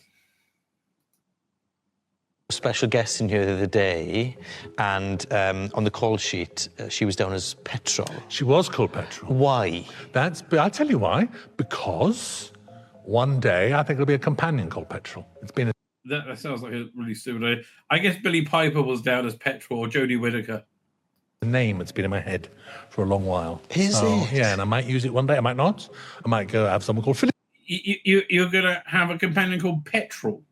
Speaker 7: Special guest in here the other day, and on the call sheet, she was down as Petrol.
Speaker 8: She was called Petrol.
Speaker 7: Why?
Speaker 8: I'll tell you why. Because one day I think it'll be a companion called Petrol. It's been
Speaker 1: That sounds like a really stupid idea. I guess Billy Piper was down as Petrol or Jodie Whittaker.
Speaker 8: a name that's been in my head for a long while.
Speaker 7: Is it?
Speaker 8: Yeah, and I might use it one day. I might not. I might go have someone called
Speaker 1: You're going to have a companion called Petrol.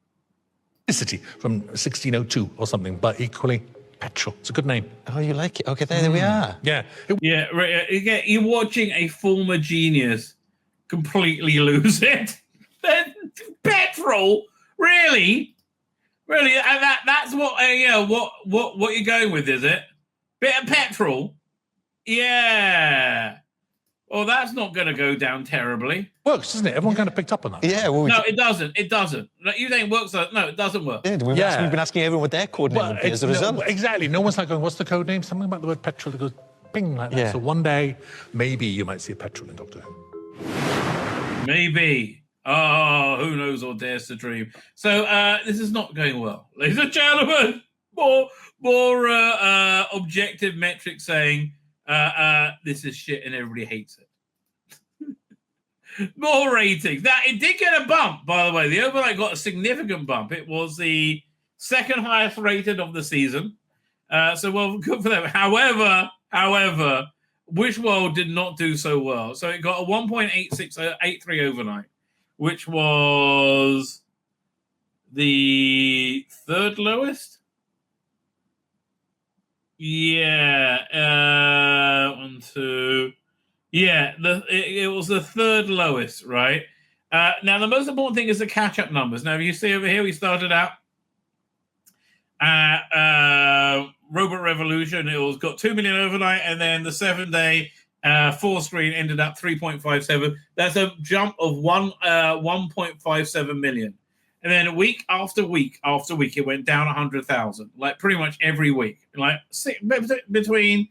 Speaker 8: Felicity from 1602 or something, but equally Petrol. It's a good name.
Speaker 7: Oh, you like it? Okay, there we are.
Speaker 8: Yeah.
Speaker 1: Yeah, right. You're watching a former genius completely lose it. Petrol, really? And that's what what you're going with, is it? Bit of petrol, yeah. Well, that's not going to go down terribly.
Speaker 8: Works, doesn't it? Everyone kind of picked up on that.
Speaker 7: Yeah. Well,
Speaker 1: No, it doesn't. It doesn't. Like, you think it works? No, it doesn't work.
Speaker 7: We've been asking everyone what their code name would be as a result.
Speaker 8: Exactly. No one's like going, what's the code name? Something about the word petrol that goes ping like that.
Speaker 7: Yeah.
Speaker 8: So one day, maybe you might see a petrol in Doctor Who.
Speaker 1: Maybe. Oh, who knows or dares to dream. So this is not going well. Ladies and gentlemen, more objective metrics saying this is shit and everybody hates it. More ratings. Now, it did get a bump, by the way. The Overnight got a significant bump. It was the second highest rated of the season. So, well, good for them. However, Wishworld did not do so well. So it got a 1.8683 Overnight, which was the third lowest. Yeah, 1, 2. Yeah, it was the third lowest, right? Now, the most important thing is the catch-up numbers. Now, you see over here, we started out Robot Revolution. It was got 2 million overnight, and then the 7-day 4-screen ended up 3.57. That's a jump of 1.57 million. And then week after week after week, it went down 100,000, like pretty much every week, like between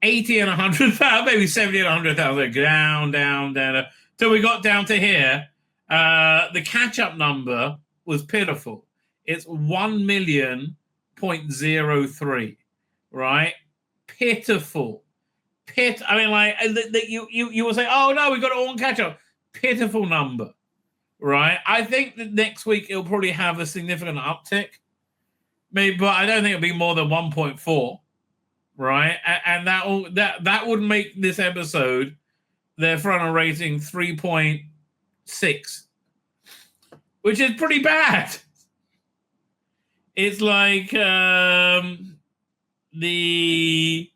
Speaker 1: 80 and 100,000, maybe 70 and 100,000, down, till we got down to here. The catch-up number was pitiful. It's 1,000,000.03, right? Pitiful. I mean, like, you will say, oh, no, we got it all on catch-up. Pitiful number, right? I think that next week it'll probably have a significant uptick, maybe, but I don't think it'll be more than 1.4. Right, and that would make this episode their final rating 3.6, which is pretty bad. It's like it's the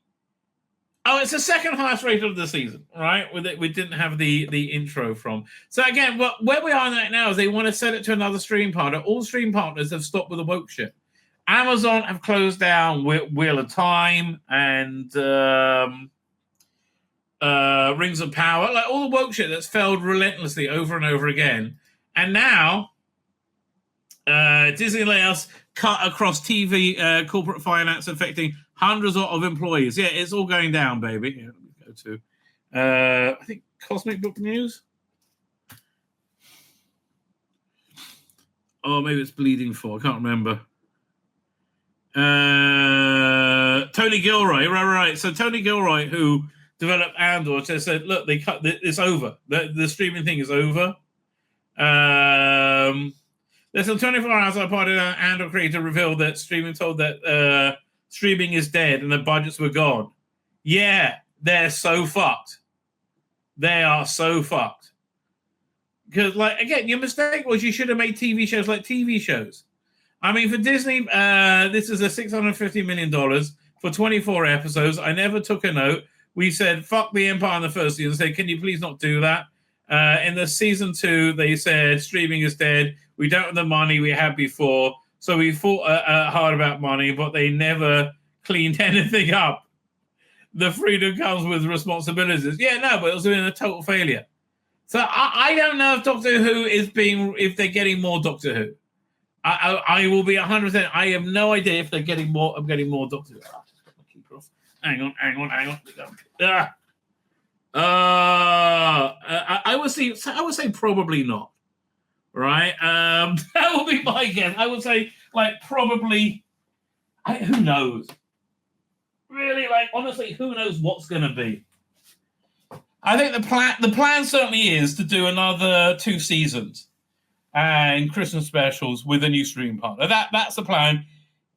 Speaker 1: second highest rated of the season, right? We didn't have the intro from. So again, where we are right now is they want to sell it to another stream partner. All stream partners have stopped with the woke shit. Amazon have closed down Wheel of Time and Rings of Power, like all the woke shit that's failed relentlessly over and over again. And now Disney layoffs cut across TV corporate finance, affecting hundreds of employees. Yeah, it's all going down, baby. Yeah, let me go to I think Cosmic Book News. Oh, maybe it's Bleeding For. I can't remember. Tony Gilroy, right. So Tony Gilroy, who developed Andor, said, look, they cut it's over. The streaming thing is over. Less than 24 hours apart, Andor creator revealed that streaming streaming is dead and the budgets were gone. Yeah, they're so fucked. They are so fucked. Because, like, again, your mistake was you should have made TV shows like TV shows. I mean, for Disney, this is a $650 million for 24 episodes. I never took a note. We said, fuck the Empire in the first season. Said, can you please not do that? In the season 2, they said, streaming is dead. We don't have the money we had before. So we fought hard about money, but they never cleaned anything up. The freedom comes with responsibilities. Yeah, no, but it was been a total failure. So I don't know if Doctor Who if they're getting more Doctor Who. I will be 100%. I have no idea if they're getting more. I'm getting more Doctor Who. Just got my keeper off. Hang on. I would say probably not. Right? That will be my guess. I would say probably. Who knows? Really, honestly, who knows what's going to be? I think the plan certainly is to do another 2 seasons and Christmas specials with a new streaming partner. That's the plan.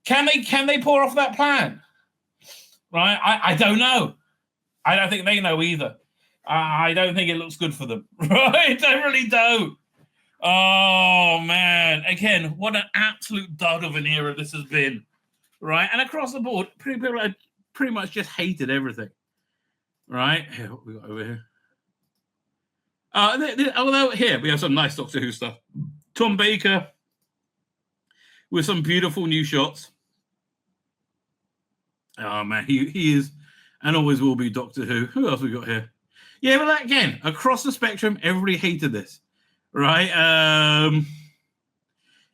Speaker 1: Can they pull off that plan? Right? I don't know. I don't think they know either. I don't think it looks good for them. Right? I really don't. Oh man! Again, what an absolute dud of an era this has been. Right? And across the board, people are pretty much just hated everything. Right? Here, what we got over here? Although here we have some nice Doctor Who stuff. Tom Baker with some beautiful new shots. Oh man, he is and always will be Doctor Who. Who else we got here? Yeah, but again, across the spectrum, everybody hated this. Right?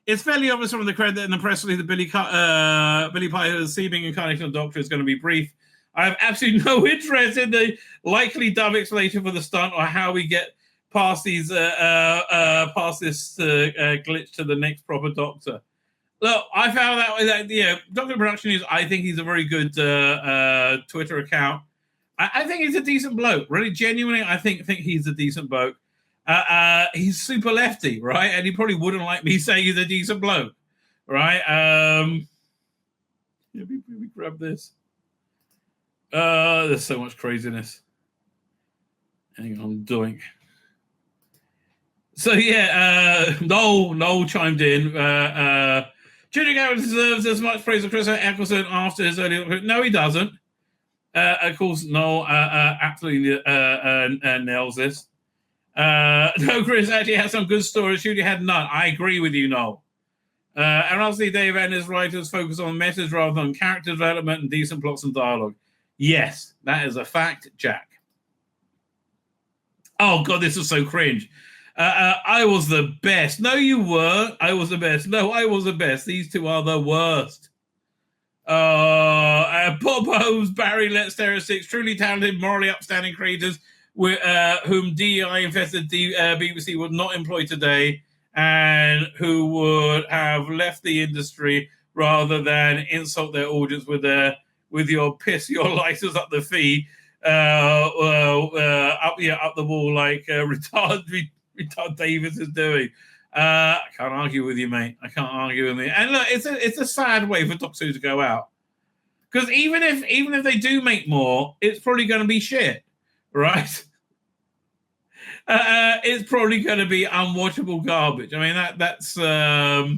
Speaker 1: It's fairly obvious from the credit in the press release that Billy Piper's seeming incarnation of Doctor is going to be brief. I have absolutely no interest in the likely dub explanation for the stunt or how we get past this glitch to the next proper Doctor. Look, I found that Doctor Production News. I think he's a very good Twitter account. I think he's a decent bloke. Really, genuinely, I think he's a decent bloke. He's super lefty, right? And he probably wouldn't like me saying he's a decent bloke, right? Let me grab this. There's so much craziness. Hang on, I'm doing. So yeah, Noel chimed in. Judy Garrett deserves as much praise as Chris Eccleston after his early. No, he doesn't. Of course, Noel absolutely nails this. No, Chris actually had some good stories. Judy had none. I agree with you, Noel. And obviously, Dave and his writers focus on message rather than character development and decent plots and dialogue. Yes, that is a fact, Jack. Oh, God, this is so cringe. I was the best. No, you were. I was the best. No, I was the best. These two are the worst. Bob Holmes, Barry Let's Stare 6, truly talented, morally upstanding creators whom DEI-infested BBC would not employ today and who would have left the industry rather than insult their audience with your piss your license up the fee, up the wall like retard Davis is doing. I can't argue with you, mate. I can't argue with me. And look, it's a sad way for Doctor Who to go out, because even if they do make more, it's probably going to be shit, right? It's probably going to be unwatchable garbage. I mean that's oh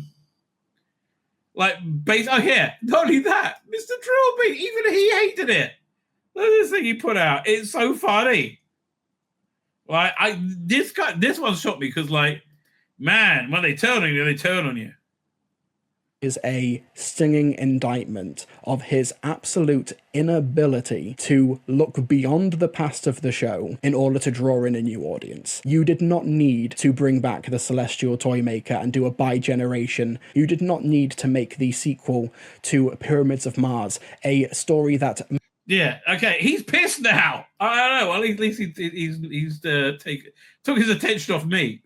Speaker 1: yeah, not only that, Mr. Trilby, even he hated it. Look at this thing he put out. It's so funny. Like this one shocked me because man, when they turn on you, they turn on you.
Speaker 9: Is a stinging indictment of his absolute inability to look beyond the past of the show in order to draw in a new audience. You did not need to bring back the Celestial Toymaker and do a bi-generation. You did not need to make the sequel to Pyramids of Mars, a story that...
Speaker 1: Yeah, okay, he's pissed now. I don't know, well, at least he's took his attention off me.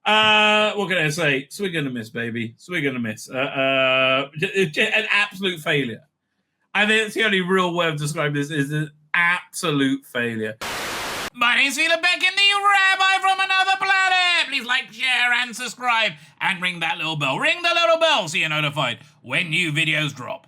Speaker 1: What can I say? Swing and a miss, baby. Swing and a miss. An absolute failure. I think it's the only real way of describing this is an absolute failure. My name's Tzvi Lebetkin, the Rabbi from another planet. Please like, share, and subscribe, and ring that little bell. Ring the little bell so you're notified when new videos drop.